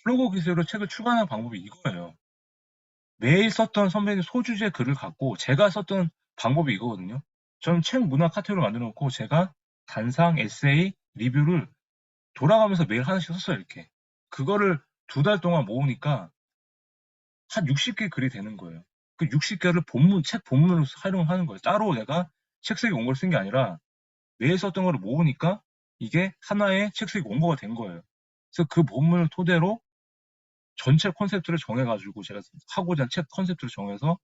플로그 기술로 책을 출간하는 방법이 이거예요. 매일 썼던 선배님 소주제 글을 갖고 제가 썼던 방법이 이거거든요. 저는 책 문학 카테고리를 만들어 놓고 제가 단상, 에세이, 리뷰를 돌아가면서 매일 하나씩 썼어요, 이렇게. 그거를 2달 동안 모으니까 한 60개 글이 되는 거예요. 그 60개를 책 본문으로 활용하는 거예요. 따로 내가 책 쓰기 원고를 쓴 게 아니라 매일 썼던 거를 모으니까 이게 하나의 책 쓰기 원고가 된 거예요. 그래서 그 본문을 토대로 전체 콘셉트를 정해가지고 제가 하고자 한 책 컨셉트를 정해서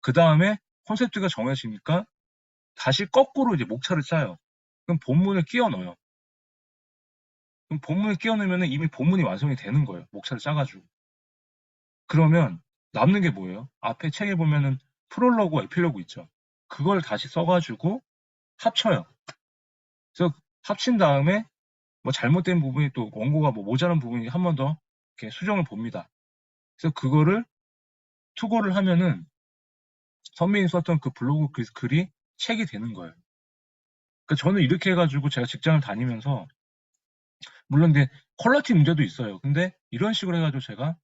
그 다음에 콘셉트가 정해지니까 다시 거꾸로 이제 목차를 짜요. 그럼 본문을 끼워 넣어요. 그럼 본문을 끼워 넣으면 이미 본문이 완성이 되는 거예요. 목차를 짜가지고. 그러면 남는 게 뭐예요? 앞에 책에 보면은 프롤로그, 에필로그 있죠. 그걸 다시 써가지고 합쳐요. 그래서 합친 다음에 뭐 잘못된 부분이 또 원고가 뭐 모자란 부분이 한 번 더 이렇게 수정을 봅니다. 그래서 그거를 투고를 하면은 선배님 썼던 그 블로그 글이 책이 되는 거예요. 그러니까 저는 이렇게 해가지고 제가 직장을 다니면서 물론 이제 퀄리티 문제도 있어요. 근데 이런 식으로 해가지고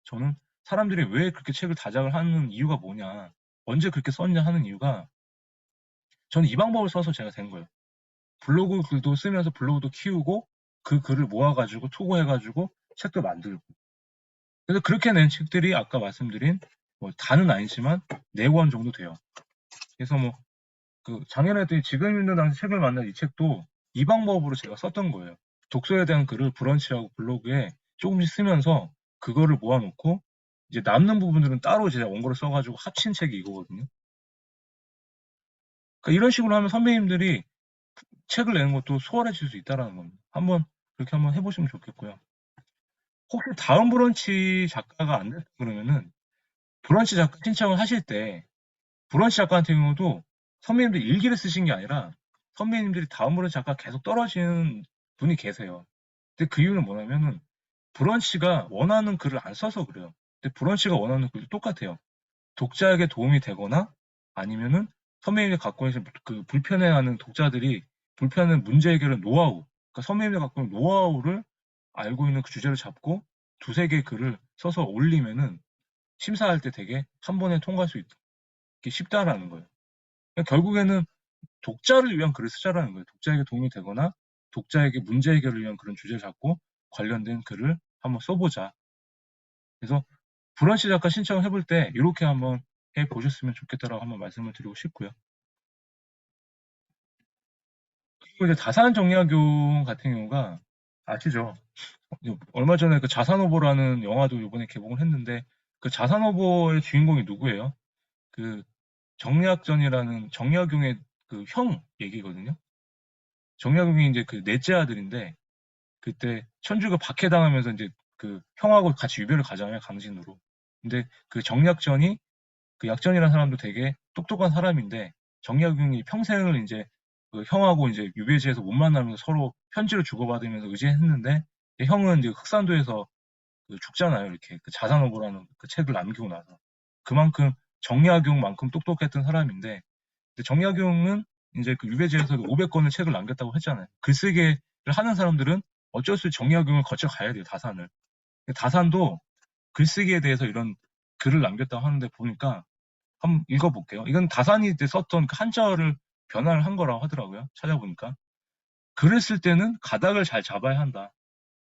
저는 사람들이 왜 그렇게 책을 다작을 하는 이유가 뭐냐, 언제 그렇게 썼냐 하는 이유가 저는 이 방법을 써서 제가 된 거예요. 블로그 글도 쓰면서 블로그도 키우고 그 글을 모아가지고 투고해가지고 책도 만들고. 그래서 그렇게 낸 책들이 아까 말씀드린 뭐 다는 아니지만 4권 정도 돼요. 그래서 뭐 그 작년에 지금 있는 당시 책을 만난 이 책도 이 방법으로 제가 썼던 거예요. 독서에 대한 글을 브런치하고 블로그에 조금씩 쓰면서 그거를 모아놓고 이제 남는 부분들은 따로 제가 원고를 써가지고 합친 책이 이거거든요. 그러니까 이런 식으로 하면 선배님들이 책을 내는 것도 수월해질 수 있다라는 겁니다. 그렇게 한번 해보시면 좋겠고요. 혹시 다음 브런치 작가가 안 됐다 그러면은 브런치 작가 신청을 하실 때 브런치 작가 같은 경우도 선배님들 일기를 쓰신 게 아니라 선배님들이 다음 브런치 작가 계속 떨어지는 분이 계세요. 근데 그 이유는 뭐냐면은 브런치가 원하는 글을 안 써서 그래요. 근데 브런치가 원하는 글도 똑같아요. 독자에게 도움이 되거나 아니면은 선배님이 갖고 계신 그 불편해하는 독자들이 불편한 문제 해결의 노하우, 그러니까 선배님이 갖고 있는 노하우를 알고 있는 그 주제를 잡고 2-3개 글을 써서 올리면은 심사할 때 되게 한 번에 통과할 수 있게 쉽다라는 거예요. 그러니까 결국에는 독자를 위한 글을 쓰자라는 거예요. 독자에게 도움이 되거나 독자에게 문제 해결을 위한 그런 주제를 잡고 관련된 글을 한번 써보자. 그래서 브런치 작가 신청을 해볼 때 이렇게 한번 해보셨으면 좋겠다라고 한번 말씀을 드리고 싶고요. 그리고 이제 다산 정약용 같은 경우가 아시죠? 얼마 전에 그 자산오보라는 영화도 이번에 개봉을 했는데 그 자산오보의 주인공이 누구예요? 그 정약전이라는 정약용의 그 형 얘기거든요. 정약용이 이제 그 넷째 아들인데 그때 천주가 박해당하면서 이제 그 형하고 같이 유배를 가잖아요, 강진으로. 근데 그 정약전이 그 약전이라는 사람도 되게 똑똑한 사람인데 정약용이 평생을 이제 그 형하고 이제 유배지에서 못 만나면서 서로 편지를 주고받으면서 의지했는데 형은 이제 흑산도에서 그 죽잖아요, 이렇게 그 자산오보라는 그 책을 남기고 나서. 그만큼 정약용만큼 똑똑했던 사람인데 정약용은 이제 그 유배지에서 500권의 책을 남겼다고 했잖아요. 글쓰기를 하는 사람들은 어쩔 수 없이 정약용을 거쳐가야 돼요, 다산을. 다산도 글쓰기에 대해서 이런 글을 남겼다고 하는데 보니까 한번 읽어볼게요. 이건 다산이 때 썼던 그 한자어를 변화를 한 거라고 하더라고요. 찾아보니까. 글을 쓸 때는 가닥을 잘 잡아야 한다.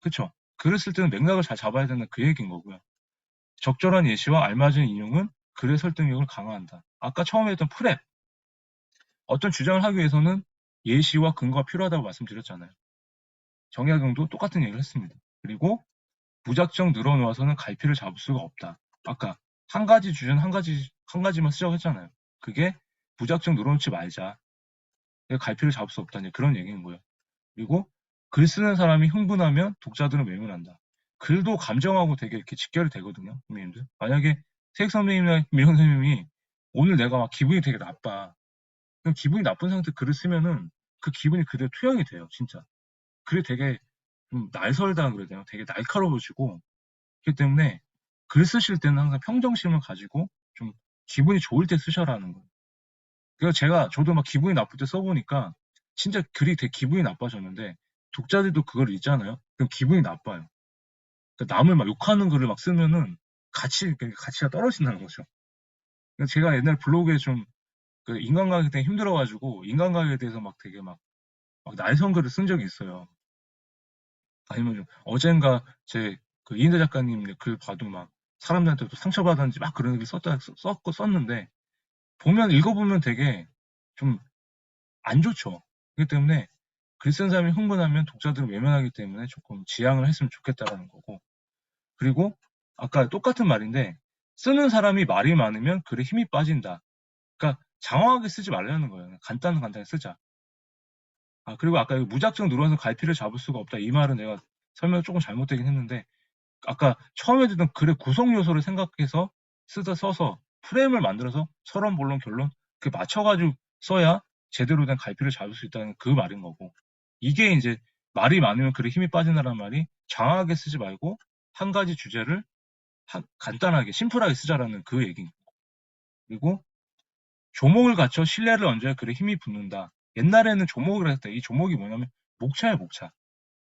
그쵸? 글을 쓸 때는 맥락을 잘 잡아야 된다. 그 얘기인 거고요. 적절한 예시와 알맞은 인용은 글의 설득력을 강화한다. 아까 처음에 했던 프렙. 어떤 주장을 하기 위해서는 예시와 근거가 필요하다고 말씀드렸잖아요. 정약용도 똑같은 얘기를 했습니다. 그리고 무작정 늘어놓아서는 갈피를 잡을 수가 없다. 아까 한 가지 주제는 한 가지만 쓰자고 했잖아요. 그게 무작정 늘어놓지 말자. 갈피를 잡을 수 없다. 그런 얘기인 거예요. 그리고 글 쓰는 사람이 흥분하면 독자들은 외면한다. 글도 감정하고 되게 이렇게 직결이 되거든요, 선생님들. 만약에 책 선생님이나 미영 선생님이 오늘 내가 막 기분이 되게 나빠. 그럼 기분이 나쁜 상태 글을 쓰면은 그 기분이 그대로 투영이 돼요, 진짜. 글이 되게 좀 날설다 그래야 되나? 되게 날카로워지고 그렇기 때문에 글 쓰실 때는 항상 평정심을 가지고 좀 기분이 좋을 때 쓰셔라는 거예요. 그래서 저도 막 기분이 나쁠 때 써보니까 진짜 글이 되게 기분이 나빠졌는데 독자들도 그걸 읽잖아요. 그럼 기분이 나빠요. 그러니까 남을 막 욕하는 글을 막 쓰면은 가치가 떨어진다는 거죠. 그러니까 제가 옛날 블로그에 좀 그 인간관계 때문에 힘들어가지고 인간관계에 대해서 막 되게 막 날선 글을 쓴 적이 있어요. 아니면 좀 어젠가 제 그 이인대 작가님 글 봐도 막 사람들한테 또 상처받았는지 막 그런 글 썼는데 보면 읽어보면 되게 좀 안 좋죠. 그렇기 때문에 글 쓴 사람이 흥분하면 독자들은 외면하기 때문에 조금 지양을 했으면 좋겠다라는 거고. 그리고 아까 똑같은 말인데 쓰는 사람이 말이 많으면 글에 힘이 빠진다. 그러니까 장황하게 쓰지 말라는 거예요. 간단하게 쓰자. 아, 그리고 아까 무작정 눌러서 갈피를 잡을 수가 없다. 이 말은 내가 설명이 조금 잘못되긴 했는데 아까 처음에 듣던 글의 구성 요소를 생각해서 써서 프레임을 만들어서 서론, 본론, 결론 그 맞춰가지고 써야 제대로 된 갈피를 잡을 수 있다는 그 말인 거고 이게 이제 말이 많으면 글에 힘이 빠진다는 말이 장황하게 쓰지 말고 한 가지 주제를 간단하게 심플하게 쓰자라는 그 얘기인 거고 그리고 조목을 갖춰 신뢰를 얹어야 글에 힘이 붙는다. 옛날에는 조목을 했을 때 이 조목이 뭐냐면 목차예요, 목차.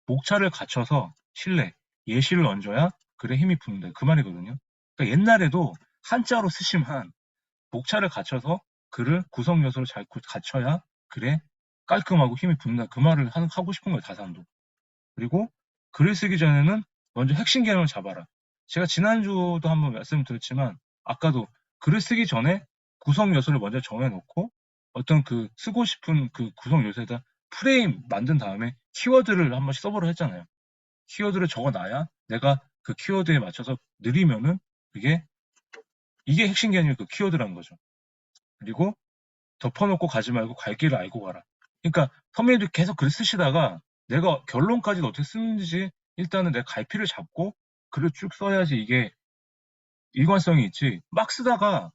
목차를 갖춰서 신뢰, 예시를 얹어야 글에 힘이 붙는다. 그 말이거든요. 그러니까 옛날에도 한자로 쓰지만 목차를 갖춰서 글을 구성 요소를 잘 갖춰야 글에 깔끔하고 힘이 붙는다. 그 말을 하고 싶은 거예요, 다산도. 그리고 글을 쓰기 전에는 먼저 핵심 개념을 잡아라. 제가 지난주도 한번 말씀드렸지만 아까도 글을 쓰기 전에 구성 요소를 먼저 정해놓고 어떤 그 쓰고 싶은 그 구성 요소에다 프레임 만든 다음에 키워드를 한 번씩 써보라 했잖아요. 키워드를 적어놔야 내가 그 키워드에 맞춰서 느리면은 이게 핵심 개념이 그 키워드라는 거죠. 그리고 덮어놓고 가지 말고 갈 길을 알고 가라. 그러니까 선배님들 계속 글 쓰시다가 내가 결론까지 어떻게 쓰는지 일단은 내가 갈피를 잡고 글을 쭉 써야지 이게 일관성이 있지. 막 쓰다가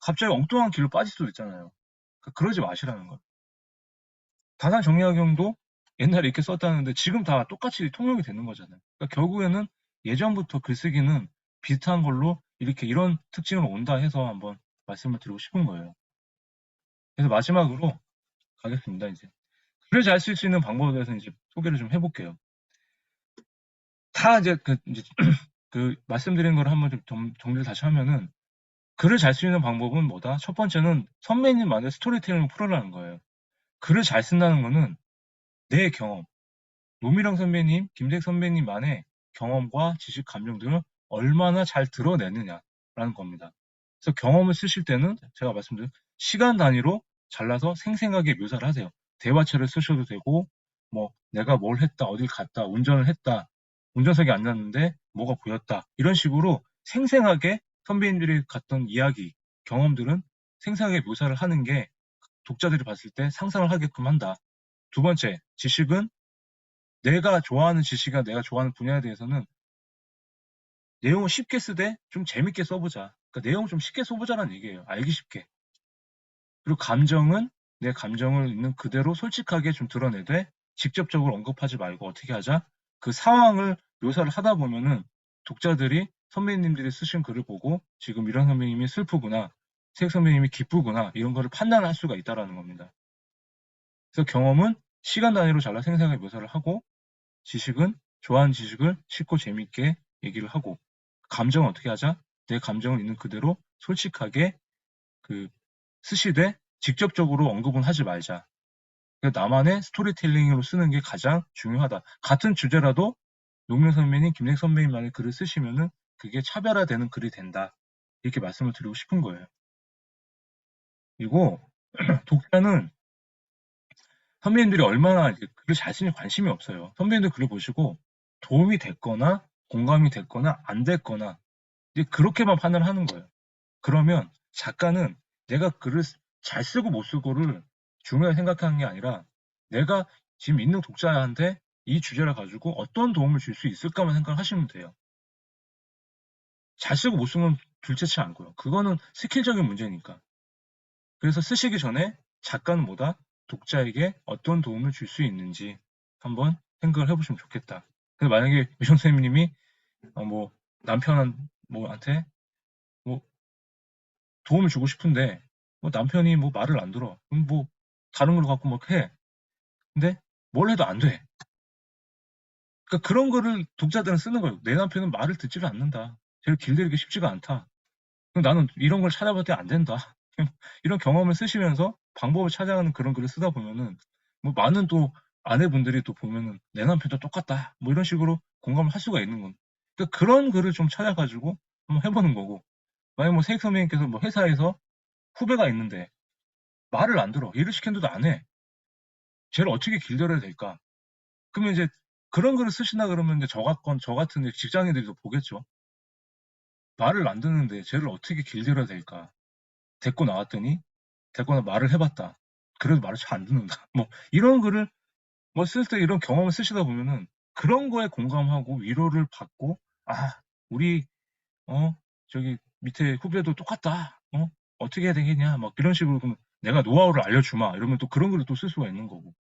갑자기 엉뚱한 길로 빠질 수도 있잖아요. 그러니까 그러지 마시라는 거예요. 다산 정리학용도 옛날에 이렇게 썼다는데 지금 다 똑같이 통용이 되는 거잖아요. 그러니까 결국에는 예전부터 글쓰기는 비슷한 걸로 이렇게 이런 특징으로 온다 해서 한번 말씀을 드리고 싶은 거예요. 그래서 마지막으로 가겠습니다. 이제 글을 잘 쓸 수 있는 방법에 대해서 이제 소개를 좀 해볼게요. 다 이제 그 말씀드린 걸 한번 좀 정리를 다시 하면은 글을 잘 쓰는 방법은 뭐다? 첫 번째는 선배님만의 스토리텔링을 풀어라는 거예요. 글을 잘 쓴다는 거는 내 경험, 노미령 선배님, 김택 선배님만의 경험과 지식, 감정 등을 얼마나 잘 드러내느냐라는 겁니다. 그래서 경험을 쓰실 때는 제가 말씀드린 시간 단위로 잘라서 생생하게 묘사를 하세요. 대화체를 쓰셔도 되고 뭐 내가 뭘 했다, 어딜 갔다, 운전을 했다, 운전석에 앉았는데 뭐가 보였다 이런 식으로 생생하게 선배님들이 갔던 이야기, 경험들은 생생하게 묘사를 하는 게 독자들이 봤을 때 상상을 하게끔 한다. 두 번째, 지식은 내가 좋아하는 지식이나 내가 좋아하는 분야에 대해서는 내용을 쉽게 쓰되 좀 재밌게 써보자. 그러니까 내용을 좀 쉽게 써보자라는 얘기예요. 알기 쉽게. 그리고 감정은 내 감정을 있는 그대로 솔직하게 좀 드러내되 직접적으로 언급하지 말고 어떻게 하자? 그 상황을 묘사를 하다 보면은 독자들이 선배님들이 쓰신 글을 보고 지금 이런 선배님이 슬프구나, 책 선배님이 기쁘구나 이런 거를 판단할 수가 있다라는 겁니다. 그래서 경험은 시간 단위로 잘라 생생하게 묘사를 하고 지식은 좋아하는 지식을 쉽고 재밌게 얘기를 하고 감정은 어떻게 하자? 내 감정을 있는 그대로 솔직하게 그 쓰시되 직접적으로 언급은 하지 말자. 그러니까 나만의 스토리텔링으로 쓰는 게 가장 중요하다. 같은 주제라도 노무현 선배님, 김택 선배님만의 글을 쓰시면은 그게 차별화되는 글이 된다. 이렇게 말씀을 드리고 싶은 거예요. 그리고 독자는 선배님들이 얼마나 글을 잘 쓰는지 관심이 없어요. 선배님들 글을 보시고 도움이 됐거나 공감이 됐거나 안 됐거나 이제 그렇게만 판단을 하는 거예요. 그러면 작가는 내가 글을 잘 쓰고 못 쓰고를 중요하게 생각하는 게 아니라 내가 지금 있는 독자한테 이 주제를 가지고 어떤 도움을 줄 수 있을까만 생각하시면 돼요. 잘 쓰고 못 쓰는 건 둘째치 않고요. 그거는 스킬적인 문제니까. 그래서 쓰시기 전에 작가는 뭐다? 독자에게 어떤 도움을 줄 수 있는지 한번 생각을 해보시면 좋겠다. 근데 만약에 미정 선생님이 뭐 남편한테 뭐 도움을 주고 싶은데 뭐 남편이 뭐 말을 안 들어. 그럼 뭐 다른 걸로 갖고 막 해. 근데 뭘 해도 안 돼. 그러니까 그런 거를 독자들은 쓰는 거예요. 내 남편은 말을 듣지를 않는다. 쟤를 길들이기 쉽지가 않다. 그럼 나는 이런 걸 찾아봤더니 안 된다. 이런 경험을 쓰시면서 방법을 찾아가는 그런 글을 쓰다 보면은 뭐 많은 또 아내분들이 또 보면은 내 남편도 똑같다. 뭐 이런 식으로 공감을 할 수가 있는 건. 그러니까 그런 글을 좀 찾아가지고 한번 해보는 거고, 만약 뭐 세익 선배님께서 뭐 회사에서 후배가 있는데 말을 안 들어, 일을 시켰는데도 안 해, 쟤를 어떻게 길들여야 될까? 그러면 이제 그런 글을 쓰신다 그러면 이제 저 같은 이제 직장인들도 보겠죠. 말을 안 듣는데 쟤를 어떻게 길들여야 될까? 데리고 나왔더니 데리고 말을 해봤다. 그래도 말을 잘 안 듣는다. 뭐 이런 글을 뭐 쓸 때 이런 경험을 쓰시다 보면은 그런 거에 공감하고 위로를 받고, 아, 우리 어 저기 밑에 후배도 똑같다. 어떻게 해야 되겠냐? 막 이런 식으로 그럼 내가 노하우를 알려주마. 이러면 또 그런 글을 또 쓸 수가 있는 거고.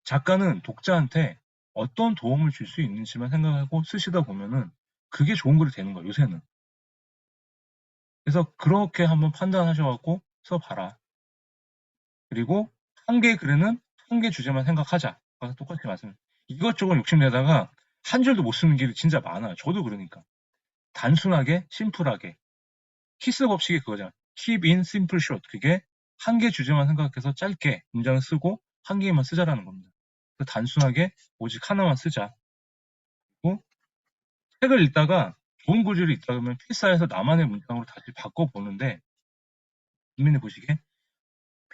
작가는 독자한테 어떤 도움을 줄 수 있는지만 생각하고 쓰시다 보면은 그게 좋은 글이 되는 거야, 요새는. 그래서 그렇게 한번 판단하셔갖고 써봐라. 그리고 한 개의 글에는 한 개 주제만 생각하자. 아까 똑같이 말씀. 이것저것 욕심내다가 한 줄도 못 쓰는 길이 진짜 많아요. 저도 그러니까. 단순하게, 심플하게. 키스 법칙이 그거잖아. Keep in simple short. 그게 한 개 주제만 생각해서 짧게 문장을 쓰고 한 개만 쓰자라는 겁니다. 단순하게 오직 하나만 쓰자. 그리고 책을 읽다가 좋은 구절이 있다 그러면 필사해서 나만의 문장으로 다시 바꿔보는데, 국민이 보시기에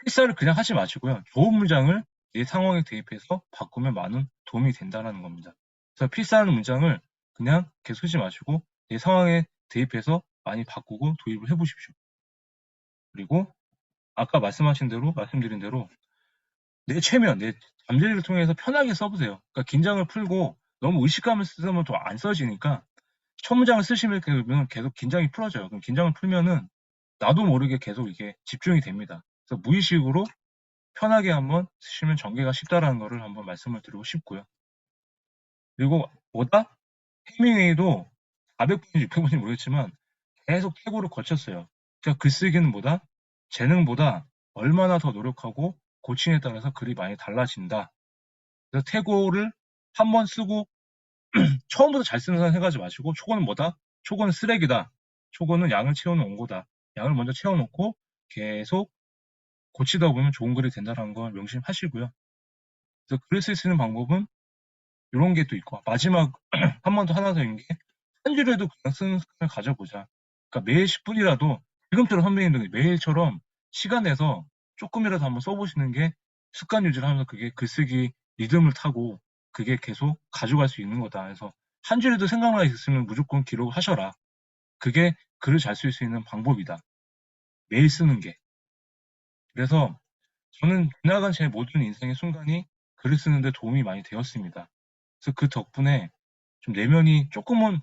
필사를 그냥 하지 마시고요. 좋은 문장을 내 상황에 대입해서 바꾸면 많은 도움이 된다는 겁니다. 그래서 필사하는 문장을 그냥 계속 쓰지 마시고 내 상황에 대입해서 많이 바꾸고 도입을 해보십시오. 그리고 아까 말씀드린 대로 내 최면, 내 잠재력을 통해서 편하게 써보세요. 그러니까 긴장을 풀고 너무 의식하면 쓰면 더 안 써지니까 첫 문장을 쓰시면 계속 긴장이 풀어져요. 그럼 긴장을 풀면은 나도 모르게 계속 이게 집중이 됩니다. 그래서 무의식으로 편하게 한번 쓰시면 전개가 쉽다라는 거를 한번 말씀을 드리고 싶고요. 그리고 뭐다? 해밍웨이도 400번인지 600번인지 모르겠지만 계속 태고를 거쳤어요. 그러니까 글쓰기는 뭐다? 재능보다 얼마나 더 노력하고 고치에 따라서 글이 많이 달라진다. 그래서 태고를 한번 쓰고 처음부터 잘 쓰는 사람 생각하지 마시고, 초고는 뭐다? 초고는 쓰레기다. 초고는 양을 채우는 원고다. 양을 먼저 채워놓고 계속 고치다 보면 좋은 글이 된다는 걸 명심하시고요. 그래서 글을 쓸 수 있는 방법은 이런 게 또 있고, 마지막 한 번 더 하나 더 있는 게 한 줄에도 그냥 쓰는 습관을 가져보자. 그러니까 매일 10분이라도 지금처럼 선배님들 매일처럼 시간 내서 조금이라도 한번 써보시는 게 습관 유지를 하면서 그게 글쓰기 리듬을 타고 그게 계속 가져갈 수 있는 거다. 그래서 한 줄에도 생각나 있으면 무조건 기록을 하셔라. 그게 글을 잘 쓸 수 있는 방법이다. 매일 쓰는 게. 그래서 저는 지나간 제 모든 인생의 순간이 글을 쓰는데 도움이 많이 되었습니다. 그래서 그 덕분에 좀 내면이 조금은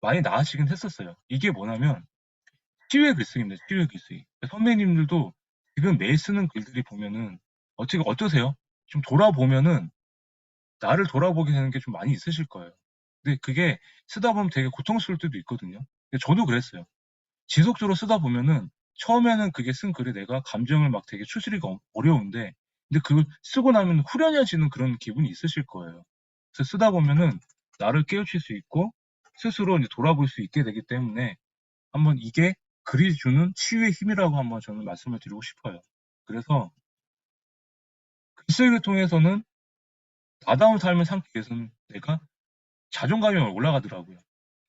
많이 나아지긴 했었어요. 이게 뭐냐면 치유의 글쓰기입니다. 치유의 글쓰기. 선배님들도 지금 매일 쓰는 글들이 보면은 어떠세요? 좀 돌아보면은 나를 돌아보게 되는 게 좀 많이 있으실 거예요. 근데 그게 쓰다 보면 되게 고통스러울 때도 있거든요. 근데 저도 그랬어요. 지속적으로 쓰다 보면은 처음에는 그게 쓴 글에 내가 감정을 막 되게 추스리기가 어려운데, 근데 그걸 쓰고 나면 후련해지는 그런 기분이 있으실 거예요. 그래서 쓰다 보면은 나를 깨우칠 수 있고 스스로 이제 돌아볼 수 있게 되기 때문에 한번 이게 글이 주는 치유의 힘이라고 한번 저는 말씀을 드리고 싶어요. 그래서 글쓰기를 통해서는 나다운 삶을 살기 위해서는 내가 자존감이 올라가더라고요.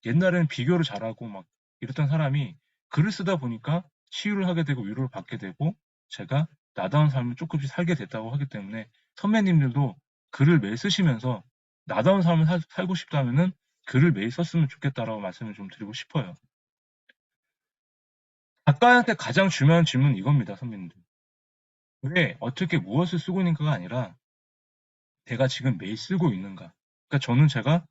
옛날에는 비교를 잘하고 막 이랬던 사람이 글을 쓰다 보니까 치유를 하게 되고 위로를 받게 되고 제가 나다운 삶을 조금씩 살게 됐다고 하기 때문에 선배님들도 글을 매일 쓰시면서 나다운 삶을 살고 싶다면은 글을 매일 썼으면 좋겠다라고 말씀을 좀 드리고 싶어요. 작가한테 가장 중요한 질문은 이겁니다, 선배님들. 왜, 어떻게, 무엇을 쓰고 있는가가 아니라 내가 지금 매일 쓰고 있는가. 그러니까 저는 제가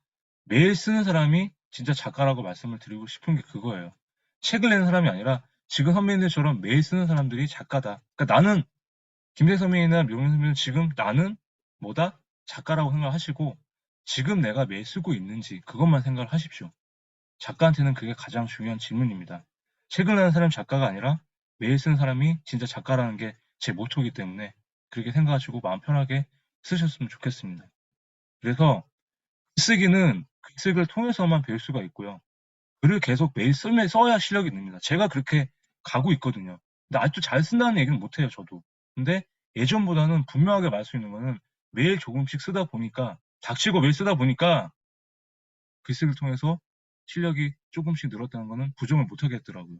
매일 쓰는 사람이 진짜 작가라고 말씀을 드리고 싶은 게 그거예요. 책을 내는 사람이 아니라 지금 선배님들처럼 매일 쓰는 사람들이 작가다. 그러니까 나는 김대 선배님이나 명민 선배님 지금 나는 뭐다? 작가라고 생각하시고 지금 내가 매일 쓰고 있는지 그것만 생각을 하십시오. 작가한테는 그게 가장 중요한 질문입니다. 책을 내는 사람이 작가가 아니라 매일 쓰는 사람이 진짜 작가라는 게 제 모토이기 때문에 그렇게 생각하시고 마음 편하게 쓰셨으면 좋겠습니다. 그래서 글쓰기는 글쓰기를 통해서만 배울 수가 있고요. 글을 계속 매일 써야 실력이 늡니다. 제가 그렇게 가고 있거든요. 근데 아직도 잘 쓴다는 얘기는 못해요, 저도. 근데 예전보다는 분명하게 말 수 있는 거는 매일 조금씩 쓰다 보니까, 닥치고 매일 쓰다 보니까 글쓰기를 통해서 실력이 조금씩 늘었다는 거는 부정을 못 하겠더라고요.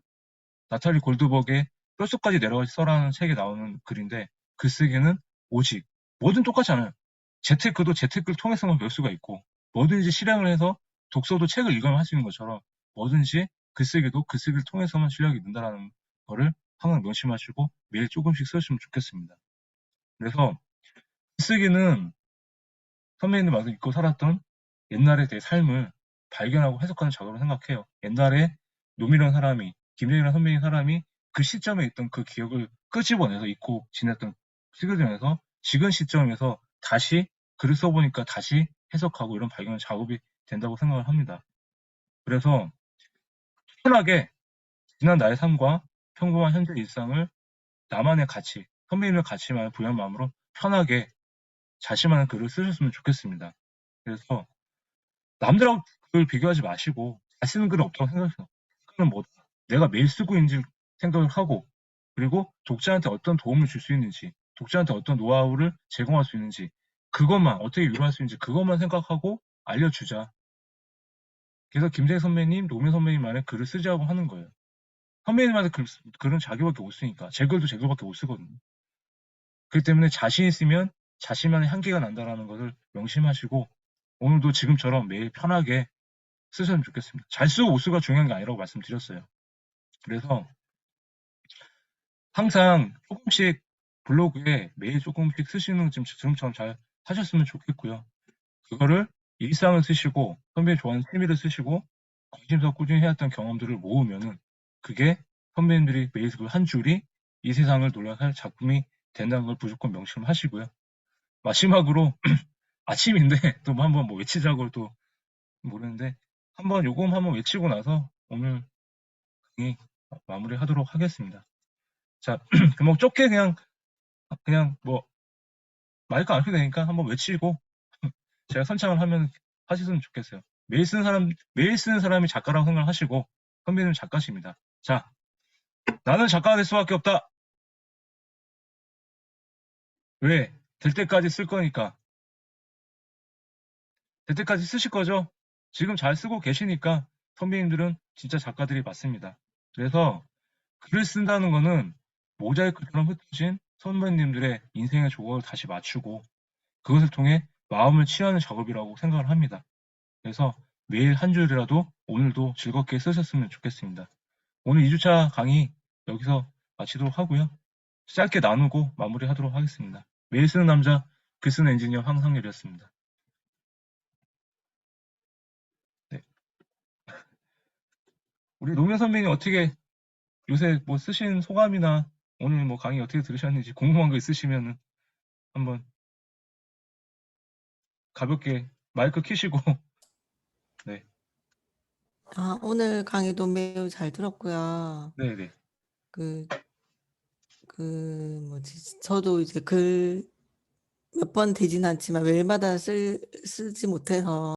나탈리 골드버그의 뼛속까지 내려가서 써라는 책에 나오는 글인데 글쓰기는 오직 뭐든 똑같지 않아요. 재테크도 재테크를 통해서만 배울 수가 있고 뭐든지 실행을 해서 독서도 책을 읽으면 할 수 있는 것처럼 뭐든지 글쓰기도 글쓰기를 통해서만 실력이 는다라는 거를 항상 명심하시고 매일 조금씩 쓰시면 좋겠습니다. 그래서 글쓰기는 선배님들 말씀 믿고 살았던 옛날의 내 삶을 발견하고 해석하는 작업을 생각해요. 옛날에 노미라는 사람이, 김정일이라는 선배님 사람이 그 시점에 있던 그 기억을 끄집어내서 잊고 지냈던 시그널에서 지금 시점에서 다시 글을 써보니까 다시 해석하고 이런 발견 작업이 된다고 생각을 합니다. 그래서 편하게 지난 나의 삶과 평범한 현재 일상을 나만의 가치, 선배님의 가치만 부여한 마음으로 편하게 자신만의 글을 쓰셨으면 좋겠습니다. 그래서 남들하고 그걸 비교하지 마시고 잘 쓰는 글은 없다고 생각해요. 그는 뭐다? 내가 매일 쓰고 있는지 생각을 하고 그리고 독자한테 어떤 도움을 줄 수 있는지 독자한테 어떤 노하우를 제공할 수 있는지 그것만 어떻게 유도할 수 있는지 그것만 생각하고 알려주자. 그래서 김재희 선배님, 노무현 선배님만의 글을 쓰자고 하는 거예요. 선배님한테 글은 자기밖에 못 쓰니까 제 글도 제 글밖에 못 쓰거든요. 그렇기 때문에 자신 있으면 자신만의 향기가 난다라는 것을 명심하시고 오늘도 지금처럼 매일 편하게 쓰셨으면 좋겠습니다. 잘 쓰고 못 쓰고가 중요한 게 아니라고 말씀드렸어요. 그래서 항상 조금씩 블로그에 매일 조금씩 쓰시는 지금처럼 잘 하셨으면 좋겠고요. 그거를 일상을 쓰시고 선배님 좋아하는 취미를 쓰시고 관심사 꾸준히 해왔던 경험들을 모으면은 그게 선배님들이 매일 그 한 줄이 이 세상을 놀라할 작품이 된다는 걸 무조건 명심하시고요. 마지막으로 아침인데 또 한번 뭐 외치자고 또 모르는데 한번 요거 한번 외치고 나서 오늘 강의 마무리하도록 하겠습니다. 자, 뭐 좁게 그냥 뭐 마이크 안 켜도 되니까 한번 외치고 제가 선창을 하면 하셨으면 좋겠어요. 매일 쓰는 사람이 작가라고 생각하시고 선배님 작가십니다. 자, 나는 작가가 될 수밖에 없다. 왜? 될 때까지 쓸 거니까. 될 때까지 쓰실 거죠? 지금 잘 쓰고 계시니까 선배님들은 진짜 작가들이 맞습니다. 그래서 글을 쓴다는 거는 모자이크처럼 흩어진 선배님들의 인생의 조각을 다시 맞추고 그것을 통해 마음을 치유하는 작업이라고 생각을 합니다. 그래서 매일 한 줄이라도 오늘도 즐겁게 쓰셨으면 좋겠습니다. 오늘 2주차 강의 여기서 마치도록 하고요. 짧게 나누고 마무리하도록 하겠습니다. 매일 쓰는 남자, 글 쓰는 엔지니어 황상렬이었습니다. 네. 우리 노면 선배님 어떻게 요새 뭐 쓰신 소감이나 오늘 뭐 강의 어떻게 들으셨는지 궁금한 거 있으시면 한번 가볍게 마이크 켜시고 네. 아, 오늘 강의도 매우 잘 들었고요. 네네. 저도 이제 글 몇 번 되진 않지만 매일마다 쓰지 못해서